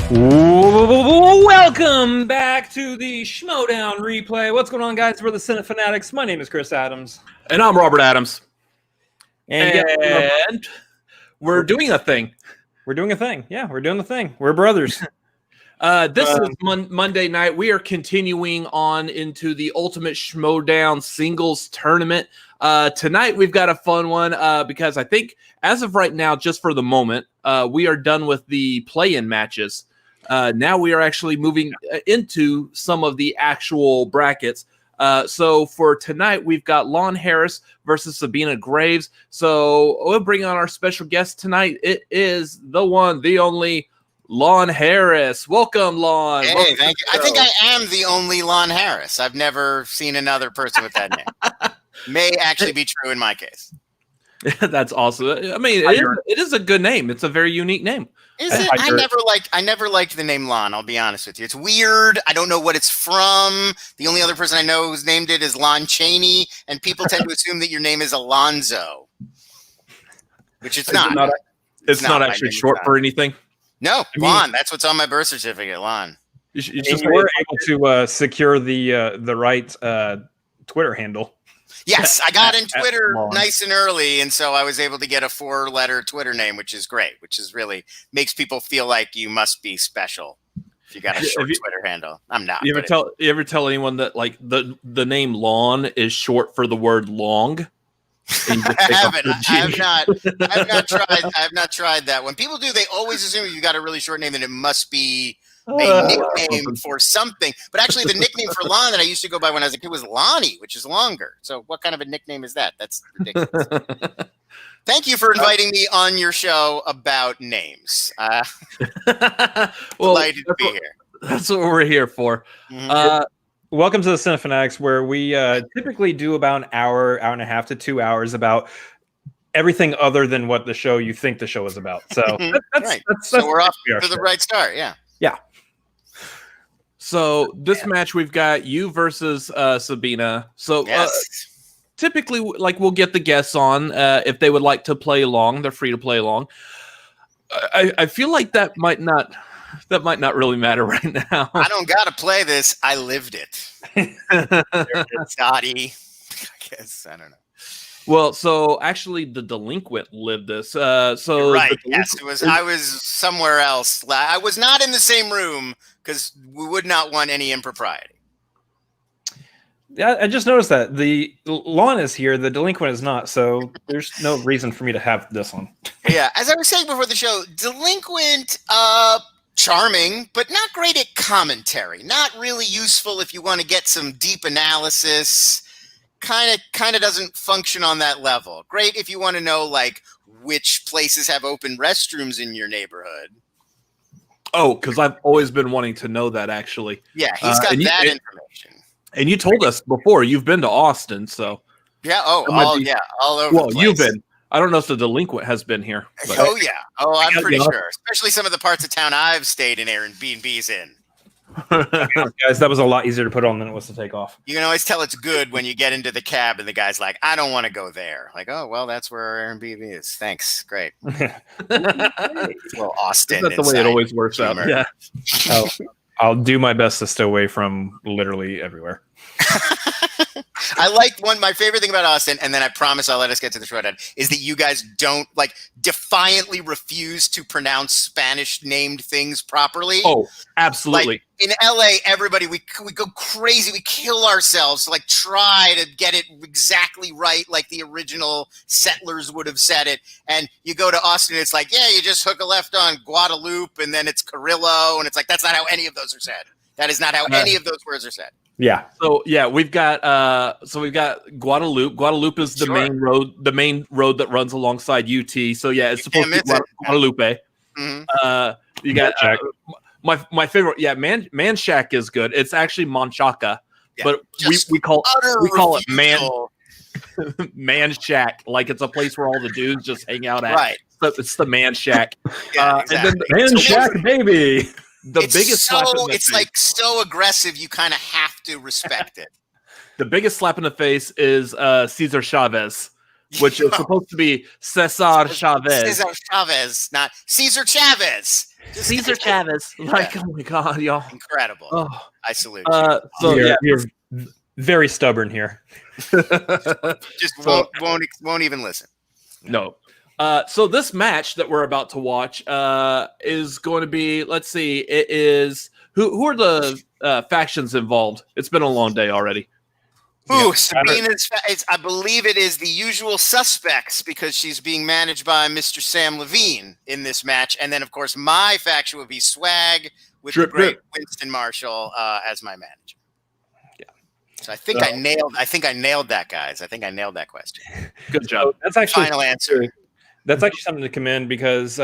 Welcome back to the Schmoedown replay. What's going on, guys? We're the Cine Fanatics. My name is Chris Adams. And I'm Robert Adams. And we're doing a thing. We're doing a thing. Yeah, we're doing the thing. We're brothers. This is Monday night. We are continuing on into the Ultimate Schmoedown Singles Tournament. Tonight, we've got a fun one because I think, as of right now, just for the moment, we are done with the play-in matches. Now we are actually moving into some of the actual brackets. So for tonight, we've got Lon Harris versus Sabina Graves. So we'll bring on our special guest tonight. It is the one, the only Lon Harris. Welcome, Lon. Hey, welcome thank you. I think I am the only Lon Harris. I've never seen another person with that name. May actually be true in my case. That's awesome. I mean, it is a good name. It's a very unique name. Is it? I never liked the name Lon, I'll be honest with you. It's weird. I don't know what it's from. The only other person I know who's named it is Lon Chaney, and people tend to assume that your name is Alonzo, which it's not. It's not actually short for anything. No, Lon. That's what's on my birth certificate, Lon. You were able to secure the right Twitter handle. Yes, I got in Twitter nice and early, and so I was able to get a 4-letter Twitter name, which is great, which is really makes people feel like you must be special if you got a short Twitter handle. I'm not. You ever tell anyone that like the name Lon is short for the word long? I have not tried that. When people do, they always assume if you got a really short name that it must be a nickname for something. But actually, the nickname for Lon that I used to go by when I was a kid was Lonnie, which is longer. So what kind of a nickname is that? That's ridiculous. Thank you for inviting me on your show about names. Delighted to be here. That's what we're here for. Mm-hmm. Welcome to the Cine Fanatics, where we typically do about an hour and a half to 2 hours about everything other than what the show you think the show is about. So so we're off to the right start. Yeah. Yeah. So this match, we've got you versus Sabina. So typically, like, we'll get the guests on if they would like to play along. They're free to play along. I feel like that might not really matter right now. I don't gotta play this. I lived it. Dottie. I guess I don't know. Well, so actually, the Delinquent lived this. So you're right. Yes, it was. I was somewhere else. I was not in the same room because we would not want any impropriety. Yeah, I just noticed that the Lon is here, the Delinquent is not. So there's no reason for me to have this one. Yeah, as I was saying before the show, Delinquent, charming, but not great at commentary. Not really useful if you want to get some deep analysis. Kind of doesn't function on that level. Great if you want to know like which places have open restrooms in your neighborhood. Oh, because I've always been wanting to know that, actually. Yeah, he's got that information. And you told us before you've been to Austin, so yeah. all over. Well, the place. You've been. I don't know if the Delinquent has been here. But. Oh yeah. Oh, I'm pretty sure. Especially some of the parts of town I've stayed in Airbnbs in. Guys, that was a lot easier to put on than it was to take off. You can always tell it's good when you get into the cab and the guy's like, I don't want to go there. Like, oh, well, that's where our Airbnb is. Thanks. Great. Well, Austin. That's the way it always works out. Yeah. I'll do my best to stay away from literally everywhere. I like my favorite thing about Austin, and then I promise I'll let us get to the shorthand, is that you guys don't like defiantly refuse to pronounce Spanish named things properly. Oh, absolutely. Like, in LA, everybody, we go crazy. We kill ourselves to like try to get it exactly right, like the original settlers would have said it. And you go to Austin, it's like, yeah, you just hook a left on Guadalupe, and then it's Carrillo, and it's like, that's not how any of those are said. That is not how any of those words are said. Yeah. So yeah, we've got Guadalupe. Guadalupe is the main road that runs alongside UT. So yeah, it's supposed to be Guadalupe. Mm-hmm. You got my favorite. Yeah, Manchac is good. It's actually Manchaca, but we call it Man Shack. Like it's a place where all the dudes just hang out at. Right. So it's the Man Shack. Exactly. And then Man Shack, baby. It's like so aggressive you kind of have to respect it. The biggest slap in the face is Cesar Chavez, which is supposed to be Cesar Chavez. Cesar Chavez, not Cesar Chavez. Caesar Chavez. Like, oh my God, y'all. Incredible. Oh. I salute you. So you're very stubborn here. Just won't even listen. No. So this match that we're about to watch is going to be, let's see, it is who are the factions involved? It's been a long day already. Ooh, Sabina's. I believe it is the usual suspects because she's being managed by Mr. Sam Levine in this match, and then of course my faction would be Swag with the great Winston Marshall as my manager. Yeah. So I think I nailed that, guys. I think I nailed that question. Good job. That's actually final answer. That's actually something to commend because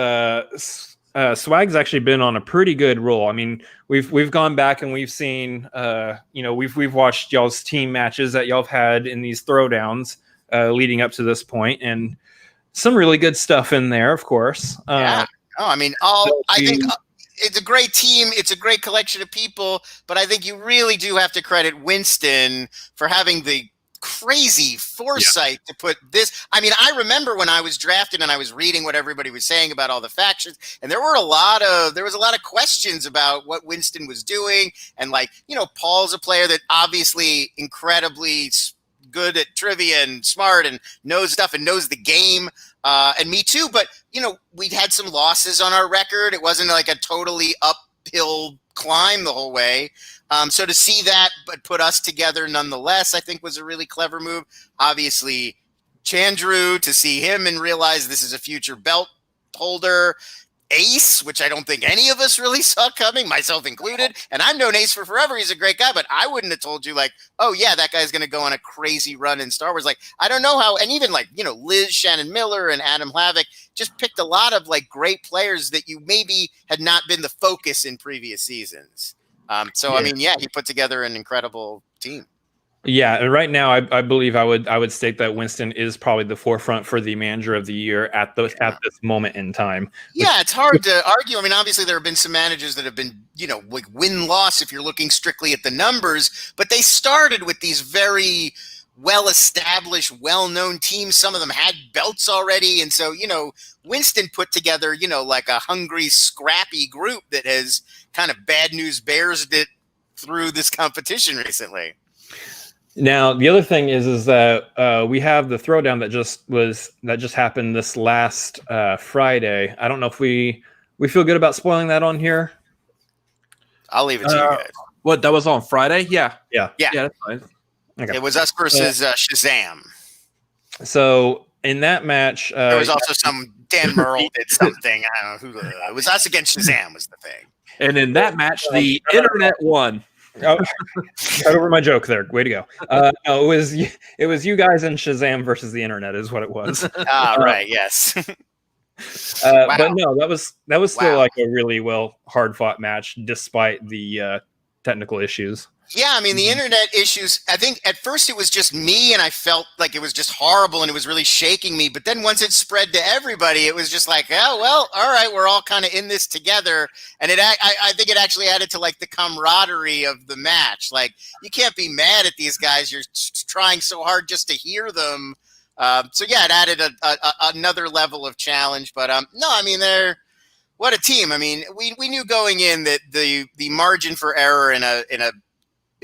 Swag's actually been on a pretty good roll. I mean, we've gone back and we've seen, we've watched y'all's team matches that y'all have had in these throwdowns leading up to this point, and some really good stuff in there, of course. Yeah. I think it's a great team. It's a great collection of people, but I think you really do have to credit Winston for having the crazy foresight to put this. I mean, I remember when I was drafted and I was reading what everybody was saying about all the factions, and there was a lot of questions about what Winston was doing. And Paul's a player that obviously incredibly good at trivia and smart and knows stuff and knows the game. And me too. But, we'd had some losses on our record. It wasn't like a totally uphill climb the whole way. So to see that, but put us together nonetheless, I think was a really clever move. Obviously, Chandru, to see him and realize this is a future belt holder. Ace, which I don't think any of us really saw coming, myself included. And I've known Ace for forever. He's a great guy, but I wouldn't have told you oh yeah, that guy's going to go on a crazy run in Star Wars. I don't know how, and even Liz, Shannon Miller and Adam Hlavik just picked a lot of great players that you maybe had not been the focus in previous seasons. I mean, yeah, he put together an incredible team. Yeah, and right now, I believe I would state that Winston is probably the forefront for the manager of the year at this moment in time. Yeah, it's hard to argue. I mean, obviously there have been some managers that have been, win-loss if you're looking strictly at the numbers, but they started with these very well-established, well-known teams. Some of them had belts already, and so Winston put together a hungry, scrappy group that has kind of bad news bears it through this competition recently. Now, the other thing is that we have the throwdown that just happened this last Friday. I don't know if we feel good about spoiling that on here. I'll leave it to you guys. What, that was on Friday? Yeah, that's fine. Okay. It was us versus Shazam. So in that match, there was also some Dan Merle did something. I don't know who. It was us against Shazam was the thing. And in that match, the internet won. Oh, cut over my joke there. Way to go. No, it was you guys and Shazam versus the internet is what it was. Right. Yes. Wow. But no, that was still a really hard fought match despite the technical issues. Yeah, I mean, the internet issues, I think at first it was just me and I felt like it was just horrible and it was really shaking me. But then once it spread to everybody, it was just all right, we're all kind of in this together. And I think it actually added to the camaraderie of the match. You can't be mad at these guys. You're trying so hard just to hear them. So yeah, it added another level of challenge. But no, I mean, what a team. I mean, we knew going in that the margin for error in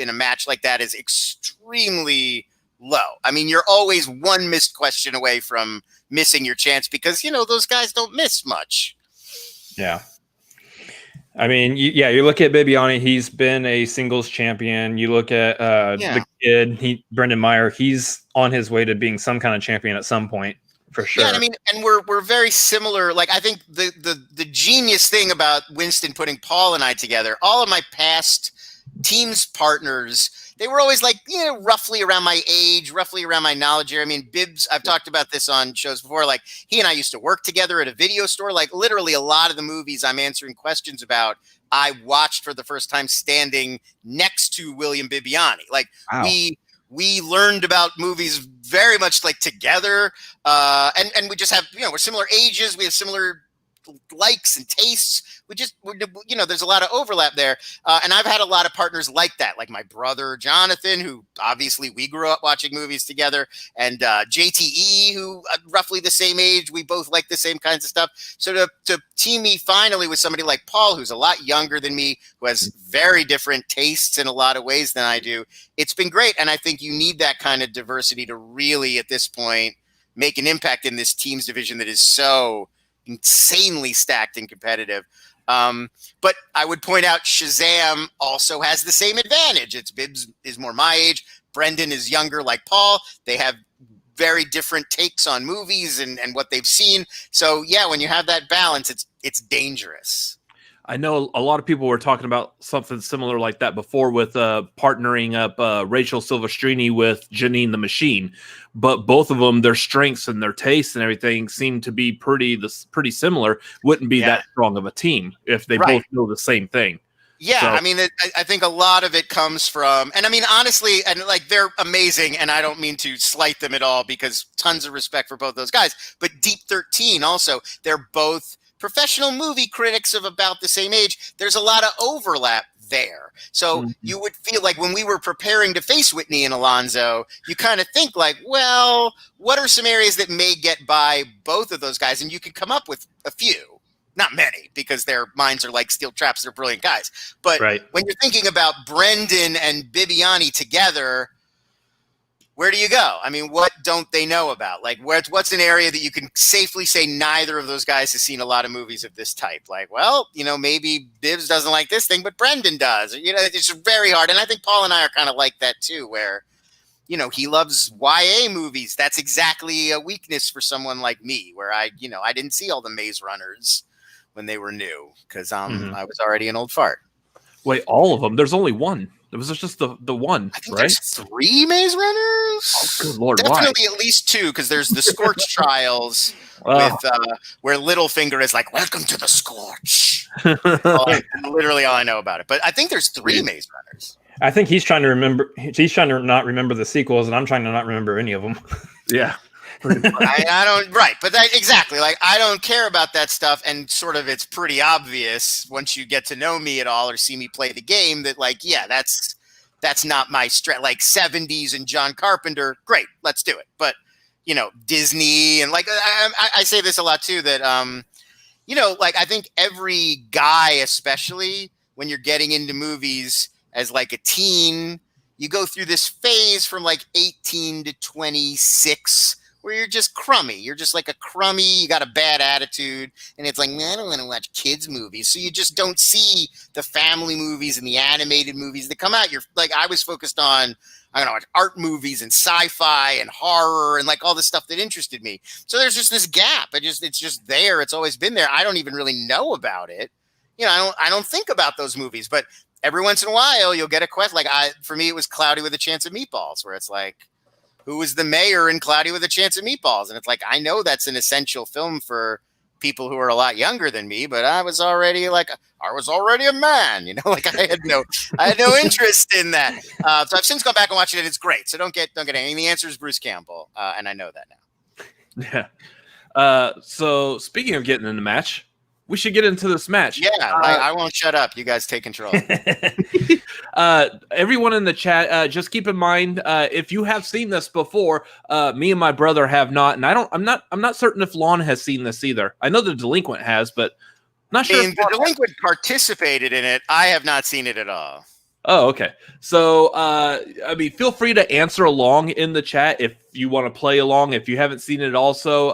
a match like that is extremely low. I mean, you're always one missed question away from missing your chance because, those guys don't miss much. Yeah. I mean, you look at Bibiani, he's been a singles champion. You look at the kid, Brendan Meyer, he's on his way to being some kind of champion at some point. For sure. Yeah, I mean, and we're very similar. I think the genius thing about Winston putting Paul and I together, all of my past teams partners, they were always roughly around my age, roughly around my knowledge area. I mean, Bibbs, I've talked about this on shows before. He and I used to work together at a video store. Literally a lot of the movies I'm answering questions about, I watched for the first time standing next to William Bibiani. Wow. We learned about movies very much together. And we just have, we're similar ages. We have similar likes and tastes. There's a lot of overlap there. And I've had a lot of partners like that, like my brother, Jonathan, who obviously we grew up watching movies together, and JTE, who roughly the same age. We both like the same kinds of stuff. So to team me finally with somebody like Paul, who's a lot younger than me, who has very different tastes in a lot of ways than I do, it's been great. And I think you need that kind of diversity to really, at this point, make an impact in this teams division that is so insanely stacked and competitive. But I would point out Shazam also has the same advantage. It's Bibbs is more my age. Brendan is younger like Paul. They have very different takes on movies and what they've seen. So yeah, when you have that balance, it's dangerous. I know a lot of people were talking about something similar like that before with partnering up Rachel Silvestrini with Janine the Machine, but both of them, their strengths and their tastes and everything seem to be pretty similar. Wouldn't be that strong of a team if they both know the same thing. Yeah, so. I mean, I think a lot of it comes from, and I mean, honestly, and like they're amazing, and I don't mean to slight them at all because tons of respect for both those guys, but Deep 13 also, they're both professional movie critics of about the same age. There's a lot of overlap there. So you would feel like when we were preparing to face Whitney and Alonzo, you kind of think like, well, what are some areas that may get by both of those guys? And you could come up with a few, not many, because their minds are like steel traps. They're brilliant guys. But when you're thinking about Brendan and Bibiani together, where do you go? I mean, what don't they know about? Like, what's an area that you can safely say neither of those guys has seen a lot of movies of this type? Like, well, maybe Bibbs doesn't like this thing, but Brendan does. It's very hard. And I think Paul and I are kind of like that too, where, he loves YA movies. That's exactly a weakness for someone like me, where I didn't see all the Maze Runners when they were new because I was already an old fart. Wait, all of them? There's only one. It was just the one, I think there's 3 Maze Runners. Oh, good Lord, definitely at least 2, because there's the Scorch Trials with where Littlefinger is like, "Welcome to the Scorch." Literally all I know about it. But I think there's 3 Maze Runners. I think he's trying to remember. He's trying to not remember the sequels, and I'm trying to not remember any of them. Yeah. I don't but exactly, like I don't care about that stuff, and sort of it's pretty obvious once you get to know me at all or see me play the game that like that's not my strength. Like 70s and John Carpenter, great, let's do it. But Disney and like I say this a lot too, that like I think every guy, especially when you're getting into movies as like a teen, you go through this phase from like 18 to 26 where you're just crummy. You're just like a crummy, you got a bad attitude, and it's like, man, I don't want to watch kids movies. So you just don't see the family movies and the animated movies that come out. You're like, I was focused on, I don't know, art movies and sci-fi and horror and like all the stuff that interested me. So there's just this gap. It's just there. It's always been there. I don't even really know about it. I don't think about those movies, but every once in a while you'll get a question. Like for me, it was Cloudy with a Chance of Meatballs, where it's like, who was the mayor in Cloudy with a Chance of Meatballs? And it's like, I know that's an essential film for people who are a lot younger than me, but I was already a man, like I had no interest in that. So I've since gone back and watched it, and it's great. So don't get any. The answer is Bruce Campbell, and I know that now. Yeah. So speaking of getting in the match, we should get into this match. Yeah, I won't shut up. You guys take control. Everyone in the chat, just keep in mind, if you have seen this before, me and my brother have not, and I'm not certain if Lon has seen this either. I know the Delinquent has, but not sure. The Delinquent participated in it. I have not seen it at all. Oh, okay. So, feel free to answer along in the chat if you want to play along, if you haven't seen it also.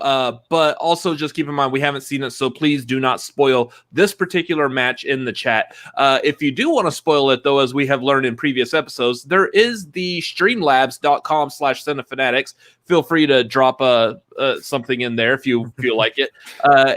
But also just keep in mind, we haven't seen it, so please do not spoil this particular match in the chat. If you do want to spoil it, though, as we have learned in previous episodes, there is the streamlabs.com/cinefanatics. Feel free to drop something in there if you feel like it.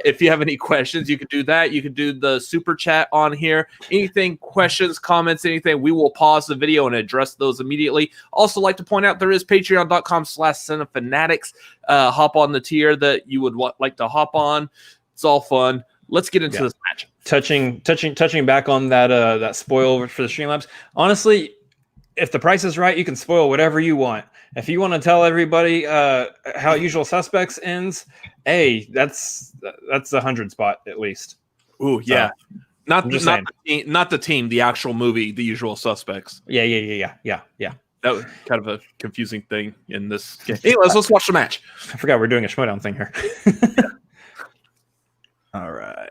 If you have any questions, you can do that. You can do the super chat on here. Anything, questions, comments, anything, we will pause the video and address those immediately. Also like to point out there is patreon.com/cinefanatics. Hop on the tier that you would like to hop on. It's all fun. Let's get into this match. Touching back on that spoil for the Streamlabs. Honestly, if the price is right, you can spoil whatever you want. If you want to tell everybody how Usual Suspects ends Hey, that's 100 spot at least. Ooh, yeah. Not the team, the actual movie, The Usual Suspects. Yeah. That was kind of a confusing thing in this game. Anyways, let's watch the match. I forgot we're doing a Schmoedown thing here. All right.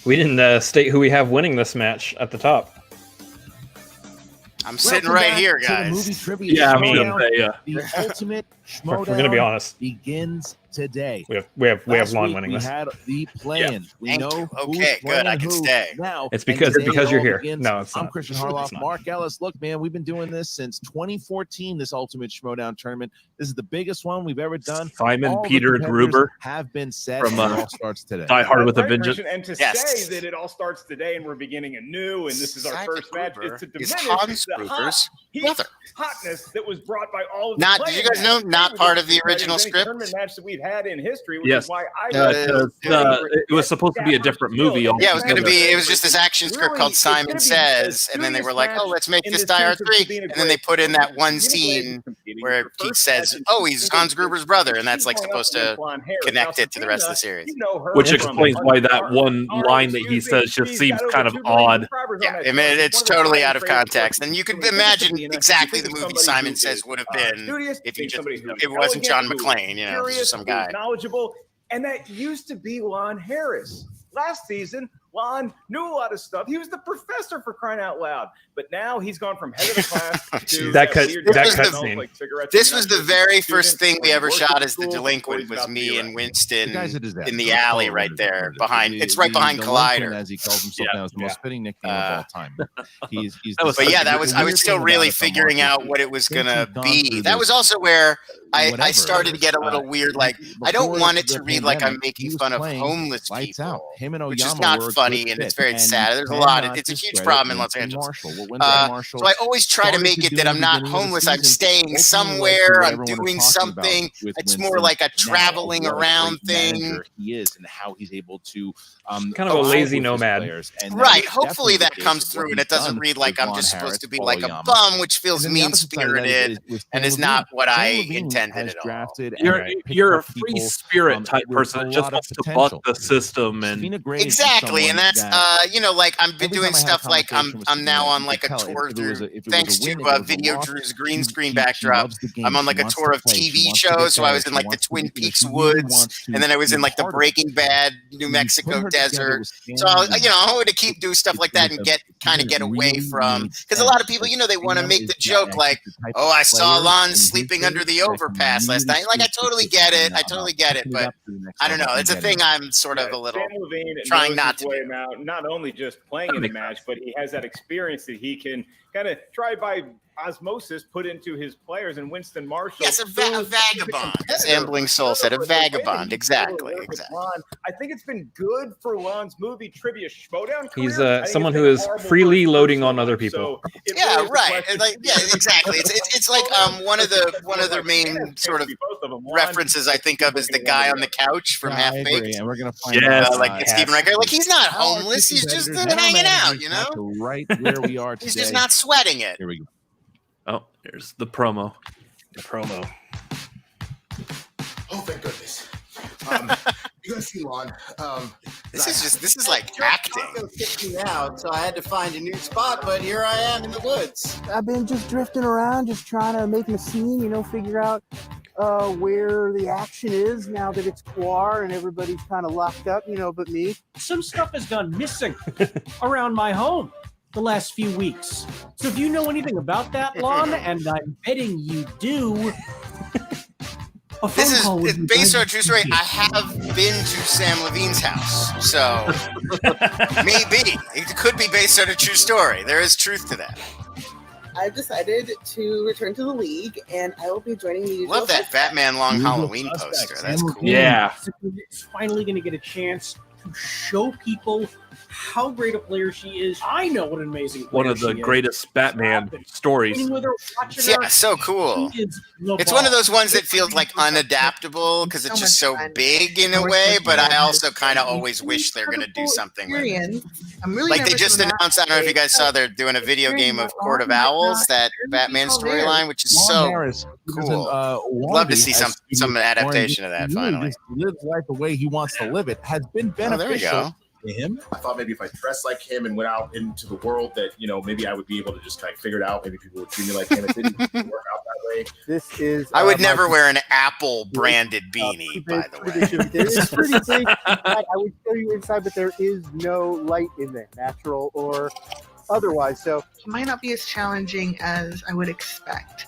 We didn't state who we have winning this match at the top. I'm sitting right here, guys. Yeah, I mean, the ultimate Schmoedown We're gonna be honest. begins today. We have Last Lon week winning we this. had the plan. We Thank know you. who's Okay, good. playing I can who stay. now. It's and because today it you're all here. begins. No, it's I'm not. Christian It's Harloff. not. Mark Ellis. Look, man, we've been doing this since 2014. This ultimate Schmoedown tournament. This is the biggest one we've ever done. Simon All the Peter competitors Gruber have been set, from, and it all starts today. Die Hard with a Right, Vengeance. Christian, and to Yes. say that it all starts today and we're beginning anew and this is our Simon first match Gruber is to is diminish Hans the Gruber's heat, brother. hotness that was brought by all of Not- the did you guys know, playing not matches. part of the Any original script? tournament match that we've had in history, which Yes. is why I It was supposed to be a different movie. Yeah, it was going to be. It was Really, just this action script really, called it's Simon gonna be Says, the and then they were serious like, "Oh, match let's make in this the Die Hard sense of 3," Sabina and then they Graves. put in that one Sabina Graves scene is competing where for Pete first says, match in "Oh, he's Sabina Hans Graves. Gruber's brother," and that's She's like going up supposed to against Lon Harris. connect Now, it to the rest of the Sabina, series. you know her Which from explains why that Uncharted. one line that he says just She's seems got over kind of 2 million odd. subscribers on Yeah, that I mean, channel. She's it's one of the totally highest out of rated context, and you So could when you think of imagine Sabina, exactly you the think of movie somebody Simon who Says is, would have been studious, if you just somebody who if is it wasn't John elegant, McClane, you know, curious, just some who guy. is knowledgeable, and that used to be Lon Harris. Last season, Lon knew a lot of stuff. He was the professor, for crying out loud. But now he's gone from head of the class to That weird cut guy This that was smells scene. like cigarettes. This and was not the just very student first thing we or ever works shot at as the school, or Delinquent he's was about to me be and arrested. Winston The guy's a disaster. in the Let's alley call it right what it there is. behind. The- It's right the behind Delinquent, Collider. as he calls himself now, is the most fitting nickname of all time. He's That was But yeah, that the was I was weird still thing really about it, though, figuring Mark, out is what it was since gonna you've gone be. through That this, was also where I whatever, started to get a little weird. Like, I don't want it to read like I'm making fun of homeless Lights people, Out. Him and which is Oyama not were a funny, good and it's fit, very sad. There's a cannot lot. It's a huge discredit problem in Los Winston Angeles. Marshall. What Winston Marshall So I always try to started make it do that in I'm the not beginning of the homeless. I'm season staying ultimately led to somewhere. what I'm everyone doing is talking about something. with It's Winston more like a now, traveling what a around great thing. manager he is, and how he's able to Kind of a align lazy with his nomad. players, and that Right. is Hopefully definitely the that case comes with through what and he's it doesn't done read like with I'm Lon just Harris, supposed to be Paul like a Oyama. bum, which feels And then the opposite side of that mean-spirited is and Sam is not Levine. what Sam I Levine intended has at all. drafted and picked You're a up free people, spirit type with person a that just lot of wants to potential. buck the system and Sabina Graves is Exactly, and someone that's that you know, like I've been every doing time I had a stuff like conversation with I'm now Sabina, on you like could a tell tour if it was through a thanks win, to if it was a Video loss, Drew's green she screen she backdrop. loves the game. I'm on She like a wants tour to of play. She TV wants to get shows, so I better. was in She like the wants to, Twin you know, Peaks she really woods, wants to and then I was be in like the part of it. Breaking Bad New You put Mexico her together desert. with Sam So Levine. you know, I'm going to keep doing stuff like that It and was get kind of it get away really from made because a lot of sense people, you know, they want to Sam make is the joke that like, the type oh, of I saw player Lon in his sleeping under case the that can overpass last really night. Like I speak to totally the get it. system I about totally get it, pushing but up to the next I don't level know. and It's a getting thing it. I'm sort of a Sam little Levine trying knows not his to way do. out, not only just playing That in the makes match, but he has that experience that he can kind of try by osmosis put into his players. And Winston Marshall, Yes, a vagabond. As Ambling Soul said, a vagabond. Exactly. I think it's been good for Lon's movie trivia Schmoedown career. He's I think someone it's who been is horrible freely for his loading personal on other life. people. So it Yeah, really is a right. question. Like, yeah, exactly. It's like one of the main sort of references I think of is the guy on the couch from Yeah, I Half agree, Baked. and we're gonna find Yes. out. Like Stephen Riker. Like he's not how our homeless. two He's just competitors, hanging now out. managers You got know, to right where we are today. he's just not sweating it. Here we go. oh, here's the promo. The promo. Oh, thank goodness. You're gonna see Lon. This is like acting. Kicked me out, so I had to find a new spot. But here I am in the woods. I've been just drifting around, just trying to make my scene, figure out where the action is now that it's Quar and everybody's kind of locked up, but me. Some stuff has gone missing around my home the last few weeks. So if you know anything about that, Lon, and I'm betting you do, a phone This call would is be based on a very true story. I have been to Sam Levine's house, so maybe it could be based on a true story. There is truth to that. I've decided to return to the league, and I will be joining the usual. Love that Batman Long Usual Halloween Suspects. poster. That's cool. Yeah. It's finally going to get a chance to show people how great a player she is. I know what an amazing player One of the she is. greatest Batman stories. Sitting with her, watching Yeah, her, so cool. she is the It's one of bomb. those ones that feels like unadaptable because it's just so big in a way, but I also kind of always wish they're going to do something with it. I'm really Like they nervous just when announced, I don't know if you guys saw, they're doing a video game of Court of Owls, that Batman storyline, which is Lon so Harris, cool. Love to see some adaptation of that finally. Just lives life the way he wants to live it has been Oh, there we beneficial go. to him. I thought maybe if I dressed like him and went out into the world that, maybe I would be able to just kind of figure it out. Maybe people would treat me like him. It didn't work out that way. This is. I would never wear an Apple branded beanie, by the way. There is pretty big. I would show you inside, but there is no light in there, natural or otherwise. So It might not be as challenging as I would expect.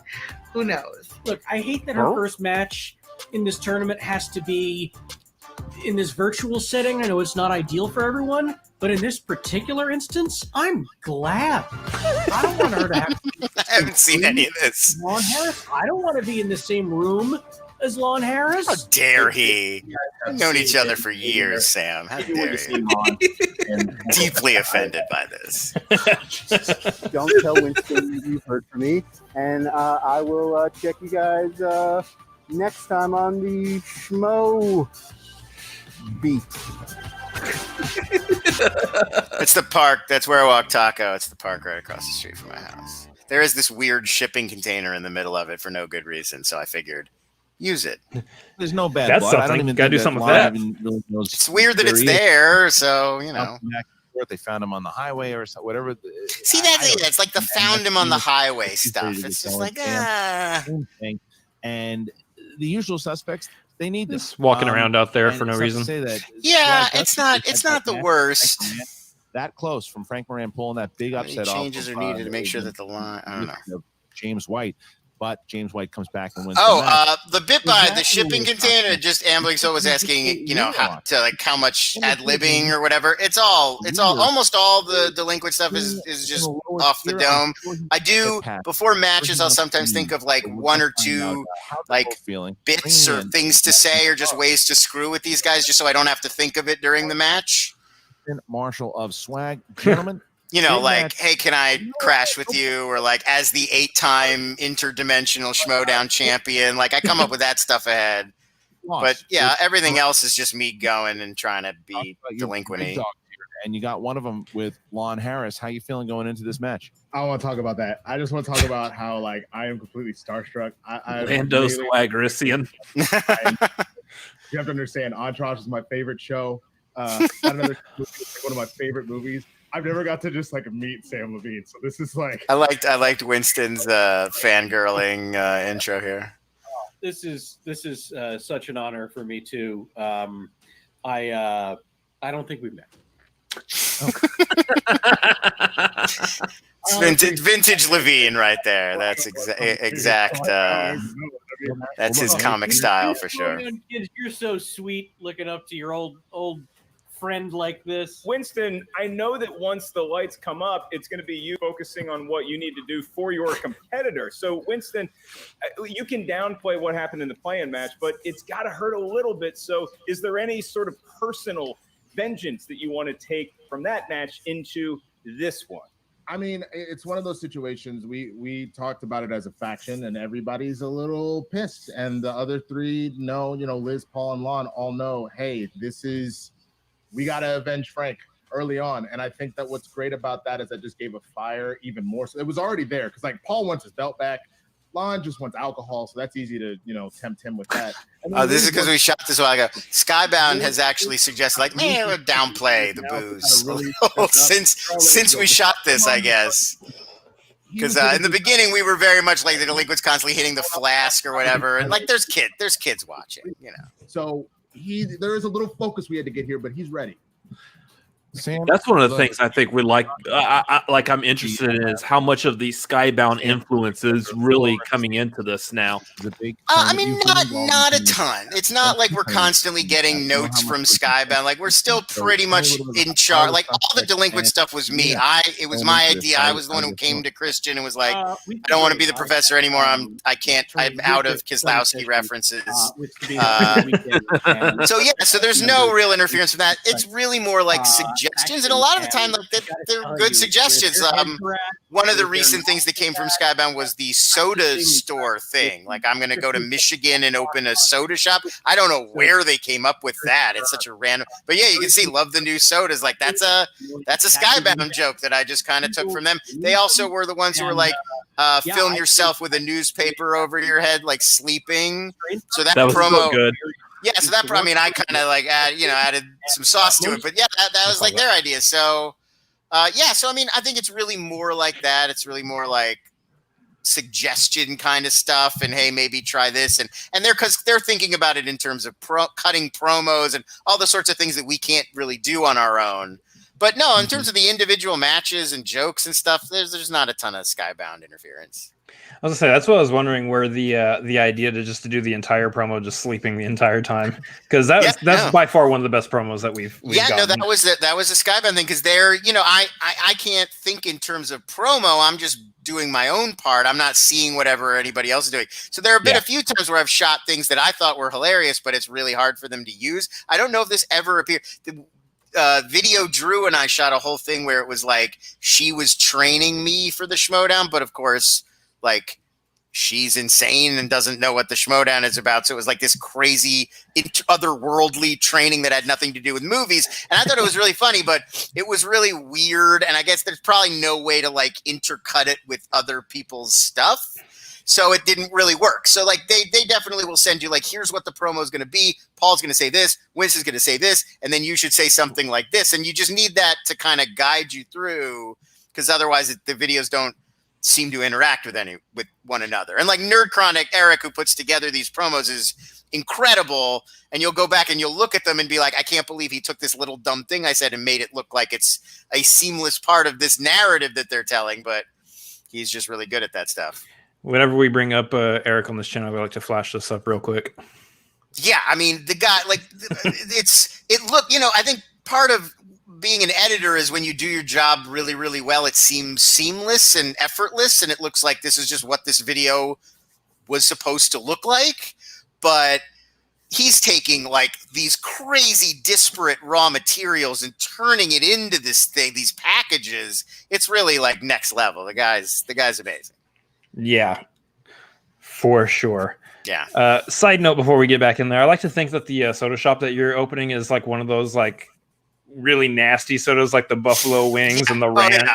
Who knows? Look, I hate that her first match in this tournament has to be in this virtual setting. I know it's not ideal for everyone, but in this particular instance, I'm glad. I don't want her to have I haven't seen any of this. Lon Harris. I don't want to be in the same room as Lon Harris. How dare he? We've known each other for years, Sam. How dare you? Deeply offended by this. don't tell Winston you've heard from me, and I will check you guys next time on the Schmo beat. It's the park. That's where I walk taco. It's the park right across the street from my house. There is this weird shipping container in the middle of it for no good reason, so I figured use it. There's no bad That's blood. I don't something. even Gotta think do something with Lon that. even really knows It's weird that where it's he is. there, so you know. Back and forth. They found him on the highway or whatever. See, that's it. It's like the found him on the highway stuff. It's just like same thing. And the usual suspects, they need this. Just walking around out there and for no it's not to reason. say that yeah, Swag it's does not the that worst. Frank Moran, that close from Frank Moran pulling that big Any upset off. changes are needed to make sure that the line. I don't know. James White, but James White comes back and wins. The bit by the shipping container, just Ambling So was asking, how much ad libbing or whatever. It's all almost all the delinquent stuff is just off the dome. I do before matches. I'll sometimes think of like one or two like bits or things to say or just ways to screw with these guys, just so I don't have to think of it during the match. Marshall of Swag, gentlemen. Like, hey, can I crash with you? Or like, as the 8-time interdimensional Schmoedown champion, like I come up with that stuff ahead. But yeah, everything else is just me going and trying to be delinquent-y. And you got one of them with Lon Harris. How you feeling going into this match? I don't want to talk about that. I just want to talk about how like I am completely starstruck. Lando Swaggerissian. You have to understand, Entourage is my favorite show. Another movie, like one of my favorite movies. I've never got to just like meet Sam Levine, so this is like I liked Winston's fangirling intro here. This is such an honor for me too. I don't think we've met. It's vintage Levine right there. That's exact. That's his comic style for sure. You're so sweet, looking up to your old friend like this. Winston, I know that once the lights come up, it's going to be you focusing on what you need to do for your competitor. So, Winston, you can downplay what happened in the play-in match, but it's got to hurt a little bit. So, is there any sort of personal vengeance that you want to take from that match into this one? I mean, it's one of those situations. We talked about it as a faction, and everybody's a little pissed. And the other three know, Liz, Paul, and Lon all know, hey, we got to avenge Frank early on. And I think that what's great about that is that just gave a fire even more. So it was already there because like Paul wants his belt back. Lon just wants alcohol, so that's easy to, tempt him with that. This is because we shot this a while ago. Skybound has actually suggested, like, man, we'll downplay the booze since we shot this, I guess. Because in the beginning, we were very much like the delinquents constantly hitting the flask or whatever, and like there's kids watching, So there is a little focus we had to get here, but he's ready. Sam, That's one of the things I think we like. I'm interested in is how much of the Skybound influence is really coming into this now. I mean, not a ton. It's not like we're constantly getting notes from Skybound. Like we're still pretty much in charge. Like all the Delinquent stuff was me. It was my idea. I was the one who came to Christian and was like, I don't want to be the professor anymore. I'm out of Kieslowski references. So there's no real interference with that. It's really more like suggestions, and a lot of the time, like they're good suggestions. One of the recent things that came from Skybound was the soda store thing. Like, I'm going to go to Michigan and open a soda shop. I don't know where they came up with that. It's such a random. But yeah, you can see love the new sodas. Like that's a Skybound joke that I just kind of took from them. They also were the ones who were like, film yourself with a newspaper over your head, like sleeping. So that was promo. so good. Yeah, so that, I mean, I kind of like added some sauce to it, but yeah, that was like their idea. So, so I mean, I think it's really more like that. It's really more like suggestion kind of stuff, and hey, maybe try this, and because they're thinking about it in terms of cutting promos and all the sorts of things that we can't really do on our own. But no, in terms of the individual matches and jokes and stuff, there's not a ton of Skybound interference. I was gonna say that's what I was wondering, where the idea to do the entire promo just sleeping the entire time, because that's by far one of the best promos that we've gotten. That was a Skybound thing, because they're I can't think in terms of promo. I'm just doing my own part. I'm not seeing whatever anybody else is doing. So there have been a few times where I've shot things that I thought were hilarious, but it's really hard for them to use. I don't know if this ever appeared. Video Drew and I shot a whole thing where it was like she was training me for the Schmoedown, but of course, like, she's insane and doesn't know what the Schmoedown is about. So it was like this crazy otherworldly training that had nothing to do with movies. And I thought it was really funny, but it was really weird. And I guess there's probably no way to like intercut it with other people's stuff. So it didn't really work. So like they definitely will send you like, here's what the promo is going to be. Paul's going to say this, Winston's going to say this, and then you should say something like this. And you just need that to kind of guide you through, because otherwise the videos don't seem to interact with one another. And like Nerd Chronic, Eric, who puts together these promos, is incredible. And you'll go back and you'll look at them and be like, I can't believe he took this little dumb thing I said and made it look like it's a seamless part of this narrative that they're telling. But he's just really good at that stuff. Whenever we bring up Eric on this channel, we like to flash this up real quick. Yeah, I mean, the guy, like, I think part of being an editor is when you do your job really, really well, it seems seamless and effortless, and it looks like this is just what this video was supposed to look like. But he's taking like these crazy disparate raw materials and turning it into this thing, these packages. It's really like next level. The guy's amazing. Yeah, for sure. Yeah. Side note before we get back in there, I like to think that the soda shop that you're opening is like one of those like really nasty sodas, like the buffalo wings and the ranch.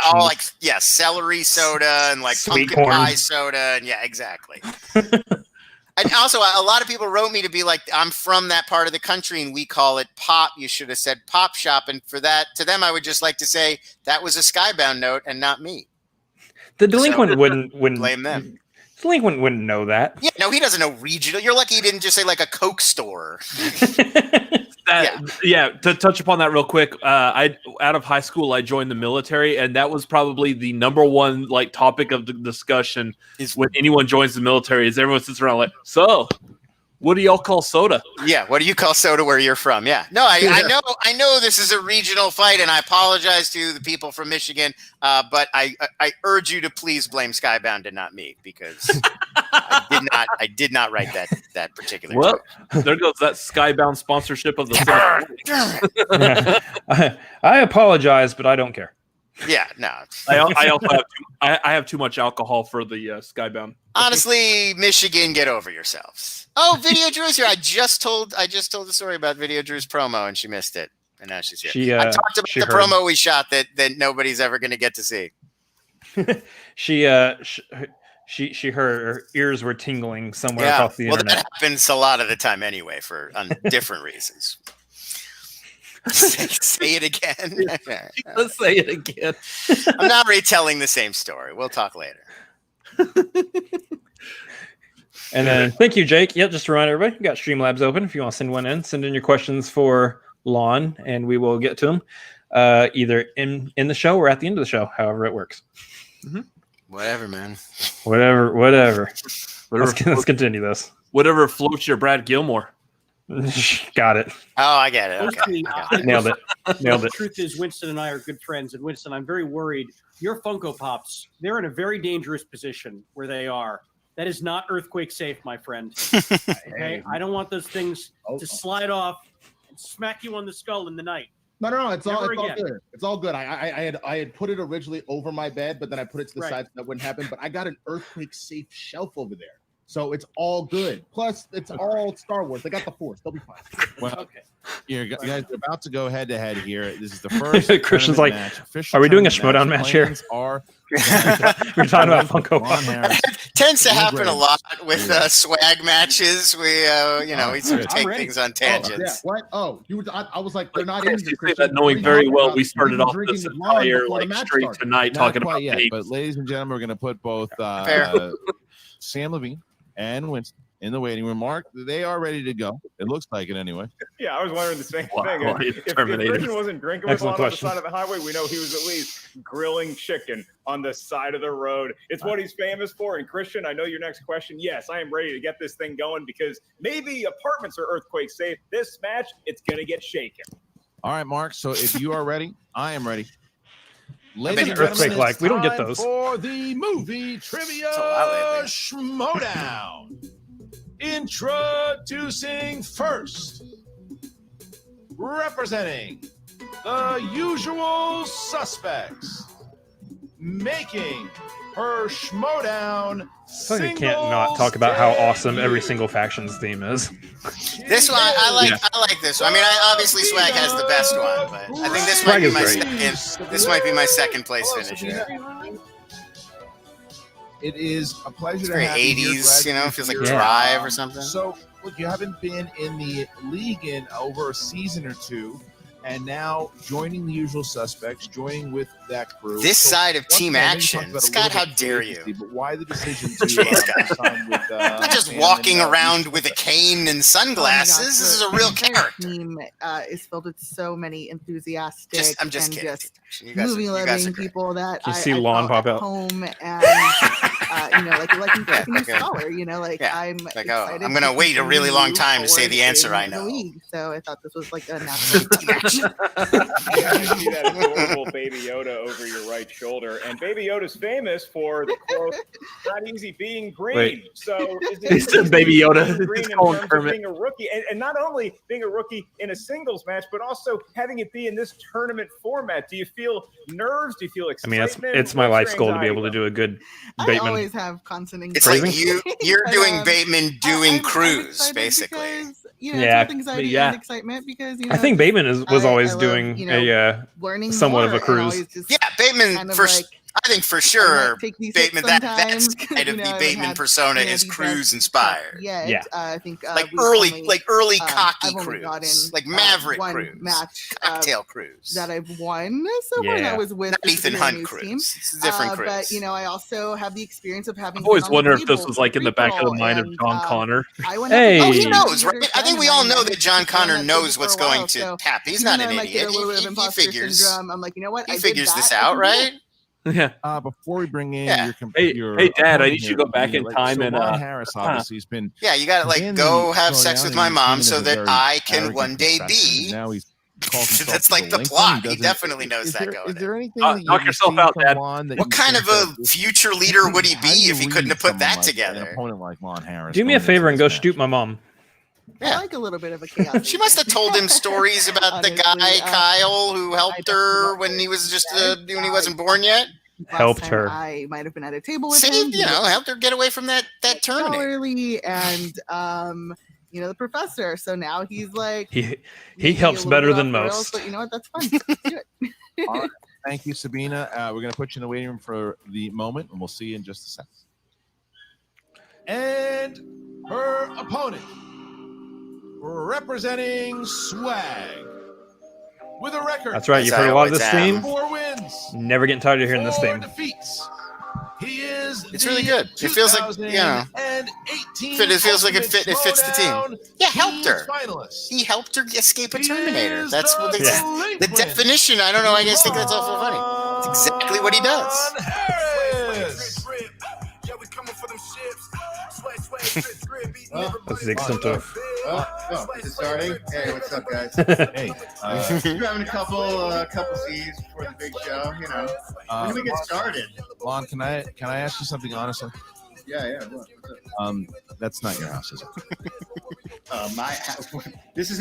Celery soda and like sweet pumpkin corn pie soda, and yeah, exactly. And also, a lot of people wrote me to be like, I'm from that part of the country and we call it pop. You should have said pop shop. And for that, to them, I would just like to say that was a Skybound note and not me. The Delinquent wouldn't blame them. Delinquent wouldn't know that. Yeah, no, he doesn't know regional. You're lucky he didn't just say like a Coke store. To touch upon that real quick, out of high school, I joined the military, and that was probably the number one like topic of the discussion is when anyone joins the military is everyone sits around like, so what do y'all call soda? Yeah, what do you call soda where you're from? Yeah. No, I know this is a regional fight, and I apologize to the people from Michigan, but I urge you to please blame Skybound and not me, because I did not write that particular joke. There goes that Skybound sponsorship of the I apologize, but I don't care. Yeah, no. I also have too much alcohol for the Skybound. Honestly, Michigan, get over yourselves. Oh, Video Drew's here. I just told the story about Video Drew's promo, and she missed it, and now she's here. I talked about the promo we shot that nobody's ever going to get to see. She heard her ears were tingling somewhere across the internet. Well, that happens a lot of the time anyway, on different reasons. Say it again. Let's say it again. I'm not retelling the same story. We'll talk later. And then thank you, Jake. Yep, just to remind everybody, we got Streamlabs open. If you want to send one in, send in your questions for Lon, and we will get to them. either in the show or at the end of the show, however it works. Whatever, man. Whatever. Let's continue this. Whatever floats your Brad Gilmore. Got it. Oh, I get it. Okay. Nailed it. The truth is, Winston and I are good friends. And Winston, I'm very worried. Your Funko Pops, they're in a very dangerous position where they are. That is not earthquake safe, my friend. Okay, I don't want those things to slide off and smack you on the skull in the night. No. It's all again. good. It's all good. I had put it originally over my bed, but then I put it to the side so that wouldn't happen. But I got an earthquake safe shelf over there. So it's all good. Plus, it's all Star Wars. They got the Force. They'll be fine. Well, you guys are about to go head to head here. This is the first. Christian's like, match. Are we doing a Schmoedown match here? We're talking about Funko Pop. Tends to happen a lot with swag matches. We sort of take things on tangents. Yeah. What? Oh, I was like, they're not in the that knowing very well we started off this entire stream tonight talking about yet, but ladies and gentlemen, we're going to put both Sam Levine and Winston in the waiting room. Mark, they are ready to go. It looks like it anyway. Yeah, I was wondering the same thing. If Christian wasn't drinking with Lon on the side of the highway, we know he was at least grilling chicken on the side of the road. It's what he's famous for. And Christian, I know your next question. Yes, I am ready to get this thing going because maybe apartments are earthquake safe. This match, it's going to get shaken. All right, Mark. So if you are ready, I am ready. Ladies and gentlemen, we don't get those. For the movie trivia Schmoedown. Introducing first, representing the usual suspects, making her Schmoedown. So you can't not talk about how awesome every single faction's theme is. This one, I like this one. I mean, obviously Swag has the best one, but I think this might be my second. This might be my second place finisher. It is a pleasure to very have 80s, it feels like Drive or something. So, look, you haven't been in the league in over a season or two, and now joining the usual suspects, joining with that crew. This side of Team Action. Scott, how dare you? But why the decision to sign with not just walking around with a cane and sunglasses. This is a real character. Team is filled with so many enthusiastic I'm just kidding. movie-loving people that you see Lon pop out home and like a new scholar. I'm excited. I'm gonna wait a really long time to say the answer I know. So I thought this was like a natural action. You see that adorable Baby Yoda over your right shoulder, and Baby Yoda's famous for the quote, "Not easy being green." Wait. So he said Baby Yoda. Green in terms of being a rookie, and not only being a rookie in a singles match, but also having it be in this tournament format. Do you feel nerves? Do you feel excitement? I mean, it's my life goal to be able to do a good Bateman. I always have constant It's anxiety. like you're doing Bateman doing Cruz, basically. Anxiety and excitement because I think Bateman was always doing a somewhat of a cruise. Bateman I think for sure Bateman that side of the Bateman persona is cruise inspired. I think like early cocky cruise, like Maverick cruise, match cocktail cruise that I've won so far. That was with Ethan Hunt cruise. It's a different cruise. But I also have the experience of having. I've always wondered if this was like in the back of the mind of John Connor. Oh, he knows, right? I think we all know that John Connor knows what's going to happen. He's not an idiot. He figures. I'm like, you know what? He figures this out, right? Yeah. Before we bring in your hey, Dad, I need you to go back in time and Lon Harris obviously has been. Yeah, you got to go have sex with my mom so that I can one day be. Now he's that's like the plot. He definitely knows that going. Is there anything knock yourself out, Dad? What kind of a future leader would he be if he couldn't have put that together? An opponent like Lon Harris. Do me a favor and go shoot my mom. I like a little bit of a chaos. She must have told him stories about the guy Kyle who helped her when he was when he wasn't born yet. Helped her. I might have been at a table with him. Helped her get away from that tournament. Early and the professor. So now he's like he helps better than most. But you know what? That's fun. Let's do it. All right. Thank you, Sabina. We're gonna put you in the waiting room for the moment, and we'll see you in just a second. And her opponent, representing Swag, with a record. That's right. You've heard a lot of this theme. 4 wins. Never getting tired of hearing this 4 theme. defeats. He is It's really good. It feels like, you know, it feels like it fits the team. Yeah, helped her. He helped her escape a Terminator. That's what they said. The definition. I don't know. I guess think that's awful funny. It's exactly what he does. That's the extent of. Is it starting? Hey, what's up, guys? Hey, we're having a couple C's before the big show. You know, when do we get started? Lon, can I ask you something honestly? Yeah. What's up? That's not your house, is it? My house. This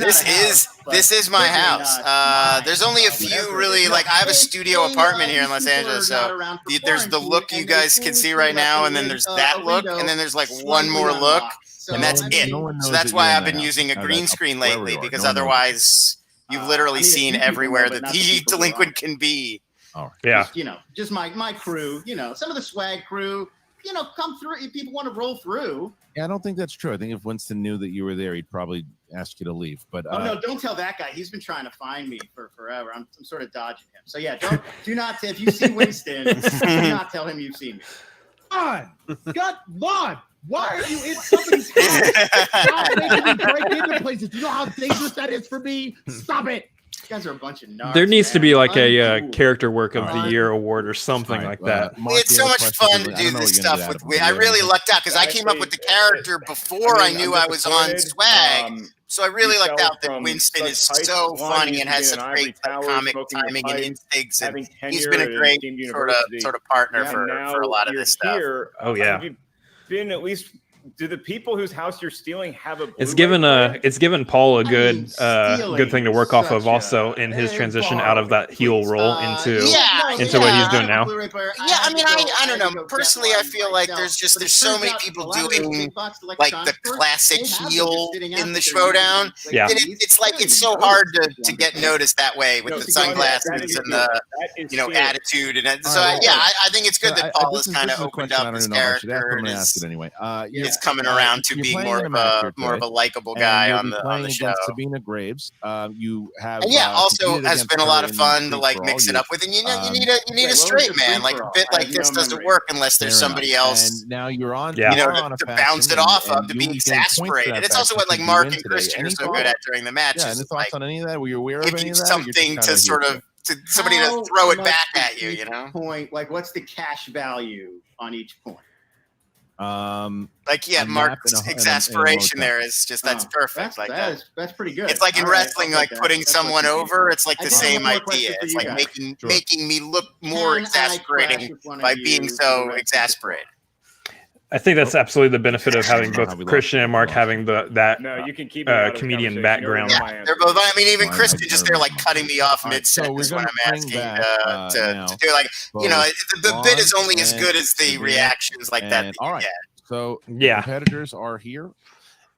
is my house. There's only a few really, like, I have a studio apartment here in Los Angeles, so there's the look you guys can see right now, and then there's that look, and then there's like one more look, and that's it. So that's why I've been using a green screen lately, because otherwise you've literally seen everywhere that the Delinquent can be. Yeah. Just my crew. Some of the swag crew. Come through. If people want to roll through. Yeah, I don't think that's true. I think if Winston knew that you were there, he'd probably ask you to leave. But no, don't tell that guy. He's been trying to find me for forever. I'm sort of dodging him. So yeah, do not. If you see Winston, do not tell him you've seen me. Lon, why are you in somebody's house? Stop making me break into places. Do you know how dangerous that is for me? Stop it. You guys are a bunch of narcs. There needs to be like a character work of the year award or something like that. It's so much fun to do this stuff with. I really lucked out because I came up with the character before I knew I was on Swag. So I really lucked out that Winston is so funny and has such great comic timing and instincts, and he's been a great sort of partner for a lot of this stuff. Oh yeah. Have you been at least? Do the people whose house you're stealing have a? It's given Paul a good good thing to work off of also in his transition out of that heel role into what he's doing now. Yeah, I mean, I don't know. Personally, I feel like there's so many people doing like the classic heel in the Schmoedown. Yeah, it's so hard to get noticed that way with the sunglasses and the attitude, and so I think it's good that Paul has kind of opened up his character. I'm gonna ask it anyway. It's coming around to being more of a likable guy on the show. Sabina Graves, you have also has been a lot of fun to like mix it up with, and you need a straight man. Like a bit like this doesn't work unless there's somebody else. And now you're on, to bounce it off of, to be exasperated. It's also what like Mark and Christian are so good at during the matches. Yeah, any thoughts on any of that? Were you aware of any of that? Something to sort of somebody to throw it back at you. Point, like what's the cash value on each point? Mark's exasperation there is just that's perfect. That's pretty good. It's like in wrestling, like putting someone over. It's like the same idea. It's like making me look more exasperating by being so exasperated. I think that's absolutely the benefit of having both Christian and Mark having you can keep comedian background. Yeah, they're both. I mean, even Christian just there like cutting me off mid-set is what I'm asking to do. Like, the bit is only as good as the reactions like that. All right. So competitors are here,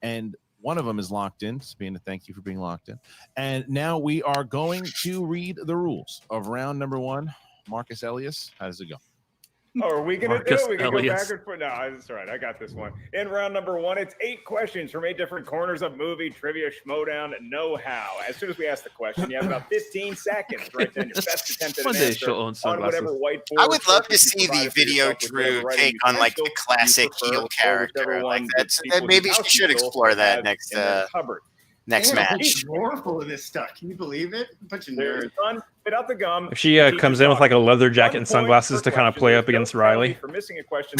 and one of them is locked in. Sabina, thank you for being locked in. And now we are going to read the rules of round number 1. Marcus Elliott, how does it go? Oh, are we going to do it? We can go back and forth. No, that's all right. I got this one. In round number 1, it's 8 questions from 8 different corners of movie, trivia, Schmoedown, know-how. As soon as we ask the question, you have about 15 seconds to write down your best attempt at an answer on whatever whiteboard. I would love to see the video Drew take on like the classic heel character. Like maybe she should explore that next match. More full of this stuff. Can you believe it? A bunch of nerds. Spit out the gum. If she comes in with like a leather jacket and sunglasses to kind of play up against Riley. For missing a question,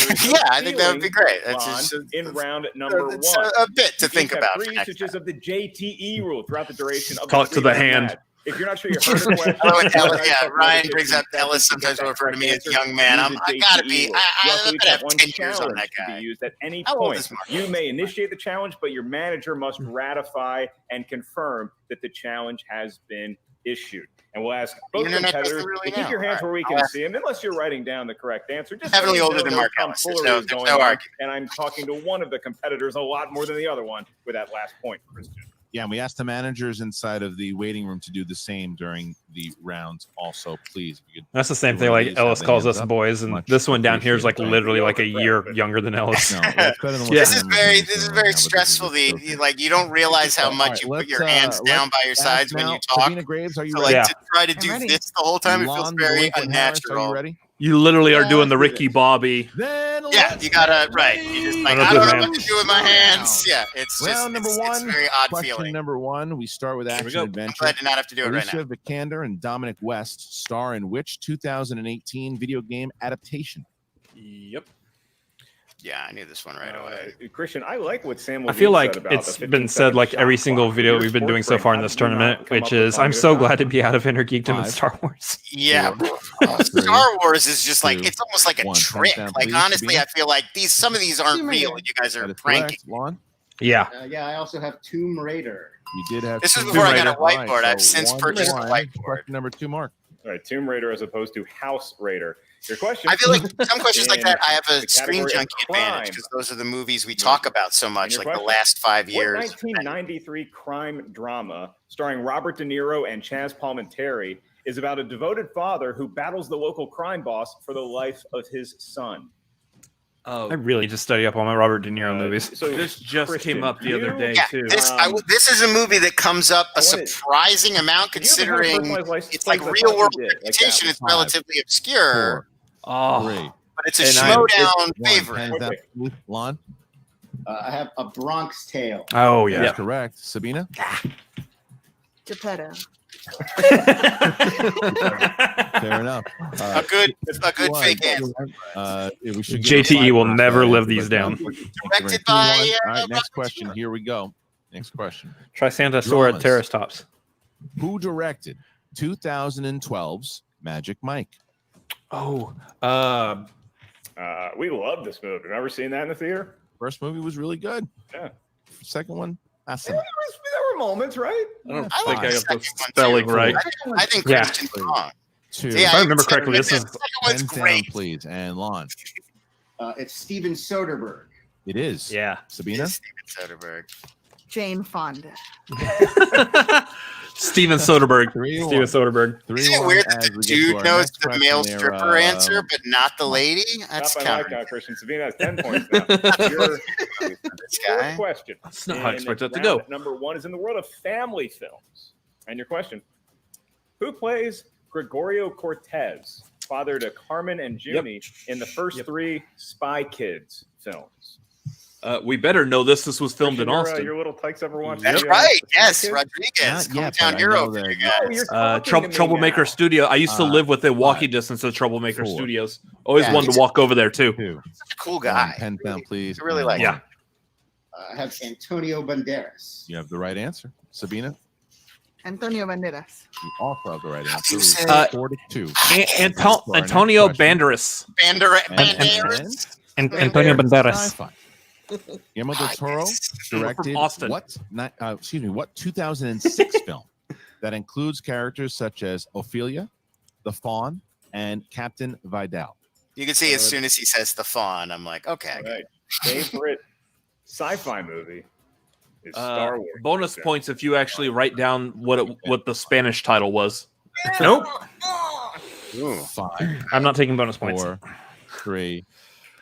I think that would be great. That's just in round number 1. A bit to think about. 3 usages of the JTE rule throughout the duration of call it to the hand. If you're not sure you heard a question, Ryan brings up Ellis. Sometimes will refer to me as young man. I gotta be. I have 10 years on that guy. Used at any point. You may initiate the challenge, but your manager must ratify and confirm that the challenge has been issued. And we'll ask both competitors to keep your hands where we can see them, unless you're writing down the correct answer. Just heavily older than Mark Ellis. There's no argument. And I'm talking to one of the competitors a lot more than the other one with that last point, Christian. Yeah, and we asked the managers inside of the waiting room to do the same during the rounds also, please. That's the same thing like Ellis calls us boys, and this one down here is like literally like a year younger than Ellis. This is very stressful. You don't realize how much you put your hands down by your sides when you talk. Sabina Graves, are you ready? To try to do this the whole time, it feels very unnatural. Are you ready? You literally are doing the let's do Ricky this. Bobby. Then Yeah, you gotta right. You just like I don't know what to do with my hands. Yeah, it's just round number it's one. a very odd Question feeling. number one. We start with we action go. I'm adventure. glad to not have to do it right now. Alicia Vikander and Dominic West star in which 2018 video game adaptation? Yep. Yeah, I knew this one right away. Christian, I like what Sam. I feel Levine like said about it's the been said 15-second like every shot single clock. video Your we've been sports doing so brain, far in how this did you not tournament, come which up with is I'm positive so thoughts? glad to be out of Inner Geekdom and Five. Star Wars. Yeah, Three, Star Wars is just like two, it's almost like a one. trick. Countdown, Like please, honestly, Sabina. I feel like some of these aren't Tomb real. Raider. You guys are That is pranking. correct. Lon, Yeah. Yeah, I also have Tomb Raider. you did have. This is Tomb before I got a Raider. All right, whiteboard. I've so since purchased a 1-1. whiteboard. Question number two, Mark. All right, Tomb Raider as opposed to House Raider. Your question. I feel like some questions like in that, I have a the screen category of junkie advantage crime. because those are the movies we talk about so much, your like the question? last 5 What years. 1993 crime drama starring Robert De Niro and Chaz Palminteri is about a devoted father who battles the local crime boss for the life of his son? Oh, I really just study up on my Robert De Niro movies. So this just Christian, came up the other you- day Yeah, too. this is a movie that comes up a I wanted- surprising amount Do you ever have a considering personalized license it's plate? like I real thought world you did, like that. reputation is Five, relatively obscure, Oh, 3, but it's a And Schmoedown one. favorite. Hands down, please. Lon, I have A Bronx Tale. Oh that's yeah. correct. Sabina, Geppetto. fair enough. A good fake answer. We should give JTE a will five never for live that. these down. Directed by, All right, next Robert question. De Niro. Here we go. Next question. Trisanta Sora Dramas. Terrace Tops. Who directed 2012's Magic Mike? Oh, We love this movie. Never seen that in the theater? First movie was really good. Yeah. Second one, not so There much. were moments, right? I don't I think like I the got the second one, spelling too. right. I think Yeah. Christian's wrong. 2. Yeah, if I remember it's- correctly, this is the second one's Hands down, great. please. And Lon. It's Steven Soderbergh. It is. yeah. Sabina? Steven Soderbergh. Jane Fonda. Steven Soderbergh. 3-1. Steven Soderbergh. Isn't it weird that as the we get to dude our knows next the question male there, stripper answer, but not the lady? That's Not by kind my Christian. Sabina has 10 points now. Your this guy. fourth question. That's not how I in expected it to round go. Number one is in the world of family films. And your question: who plays Gregorio Cortez, father to Carmen and Junie, in the first three Spy Kids films? We better know this. This was filmed in Christian, Austin. your little tykes ever watched? That's the, right. the Spy Yes, Kids? Rodriguez, Not yet, hometown but I hero know for that- you Oh, guys. you're talking to me Troublemaker now. Studio. I used to live within walking 5, distance of Troublemaker 4, Studios. Always Yeah, wanted he's- to walk over there too. 2. Such a cool guy. Pen down, please. I really And like Yeah. Lon. I have Antonio Banderas. You have the right answer. Sabina, Antonio Banderas. you also have the right answer. You said- 4-2. Antonio Banderas. Banderas. And Antonio Banderas. Sci-fi. Guillermo del Toro directed Austin. what 2006 film that includes characters such as Ophelia, the Fawn, and Captain Vidal. You can see as soon as he says the fawn, I'm like, okay. All right. Favorite sci-fi movie is Star Wars. Bonus points if you actually write down what the Spanish title was. Nope. Ooh, 5, I'm not taking bonus points. 4, 3.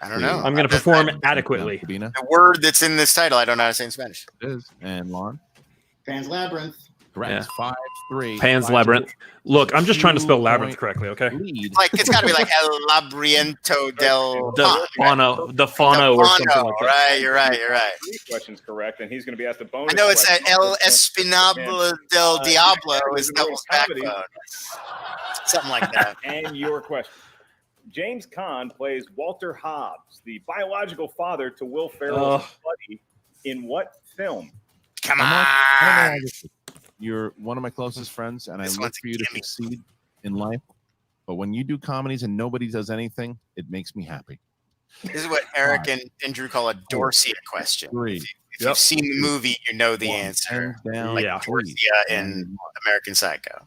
I don't know. I'm going to perform adequately. Sabina, The word that's in this title, I don't know how to say in Spanish. it is. And Lon, Pan's Labyrinth. correct. Yeah. 5-3. Pan's 5-2. Labyrinth. Look, I'm just trying to spell 2 labyrinth point correctly, okay? lead. Like it's got to be like El Labriento del The Fano or something Fano, like that. right? You're right. You're right. 3 questions correct, and he's going to be asked a bonus. I know it's question. El Espinable del Diablo it's is a Devil's comedy. Backbone. Something like that. And your question. James Caan plays Walter Hobbs, the biological father to Will Ferrell's buddy, in what film? Come I don't know on. why this is- You're one of my closest friends, and This I look one's for you to gimme. succeed in life. But when you do comedies and nobody does anything, it makes me happy. This is what Eric and Drew call a Dorsia question. 3. If you've seen the movie, you know the 1. answer. Hands down. Like Yeah. Dorsia in American Psycho.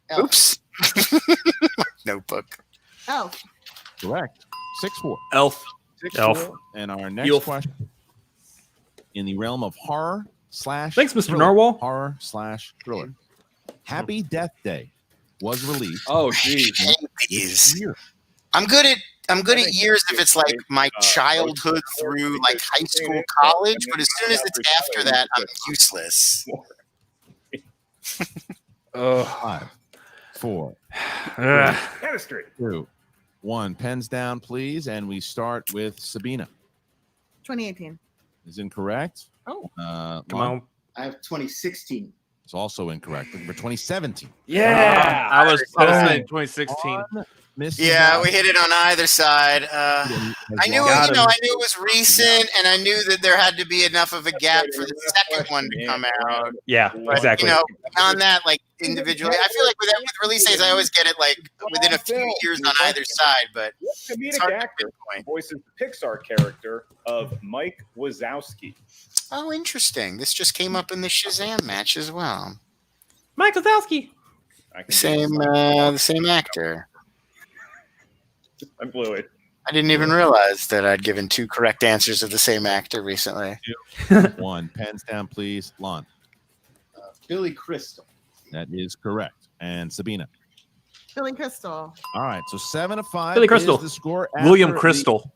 Elf. Oops. Notebook. Elf. Correct. 6-4. Elf. 6-4. Elf. And our next Elf. question, in the realm of horror slash Thanks, Mr. thriller. Narwhal. Horror slash thriller. Happy Death Day was released. Oh, geez. Jeez. Year. I'm good at years if it's like my childhood through like high school, college, but as soon as it's after that, I'm useless. 5, 4, Chemistry. 2, 1. Pens down, please. And we start with Sabina. 2018. Is incorrect. Oh. Come on. I have 2016. It's also incorrect. Looking for 2017. Yeah, I was saying 2016. Yeah, we hit it on either side. I knew it was recent, and I knew that there had to be enough of a gap for the second one to come out. Yeah, But, exactly. beyond that, like individually, I feel like with release days, I always get it like within a few years on either side. But it's hard to pinpoint. Voices the Pixar character of Mike Wazowski. Oh, interesting. This just came up in the Shazam match as well. Mike Wazowski. The same actor. I blew it. I didn't even realize that I'd given 2 correct answers of the same actor recently. 1. Pens down, please. Lon. Billy Crystal. That is correct. And Sabina. Billy Crystal. All right. So 7 of 5. Billy Crystal. Is the score. William after Crystal.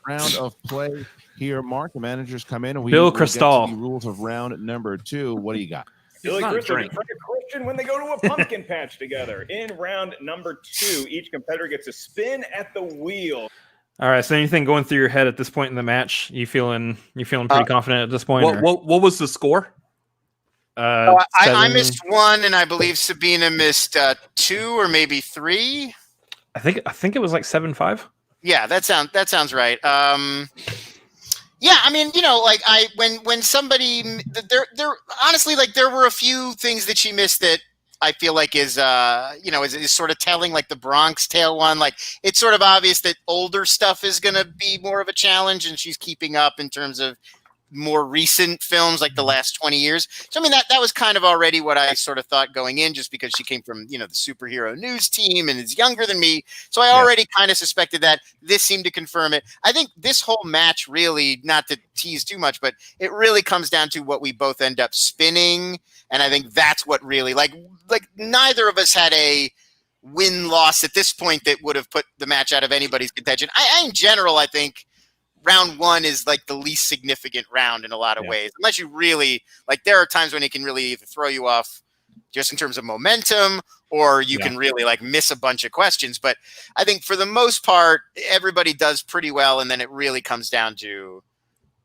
the round of play here. Mark, the managers come in. And we Bill will get Crystal. to the rules of round number 2. What do you got? Billy not a Crystal drink. is like a Christian when they go to a pumpkin patch together. In round number 2, each competitor gets a spin at the wheel. All right. So anything going through your head at this point in the match? You feeling pretty confident at this point? What was the score? I missed 1, and I believe Sabina missed 2 or maybe 3. I think it was like 7-5. Yeah, that sounds right. Yeah, I mean, like when somebody there honestly, like there were a few things that she missed that I feel like is sort of telling, like the Bronx Tale one. Like it's sort of obvious that older stuff is going to be more of a challenge, and she's keeping up in terms of more recent films, like the last 20 years. So I mean, that was kind of already what I sort of thought going in, just because she came from the superhero news team and is younger than me. So I already kind of suspected that. This seemed to confirm it. I think this whole match really, not to tease too much, but it really comes down to what we both end up spinning. And I think that's what really, like neither of us had a win-loss at this point that would have put the match out of anybody's contention. I in general, I think round 1 is like the least significant round in a lot of ways, unless you really, like, there are times when it can really either throw you off just in terms of momentum, or you can really like miss a bunch of questions. But I think for the most part, everybody does pretty well. And then it really comes down to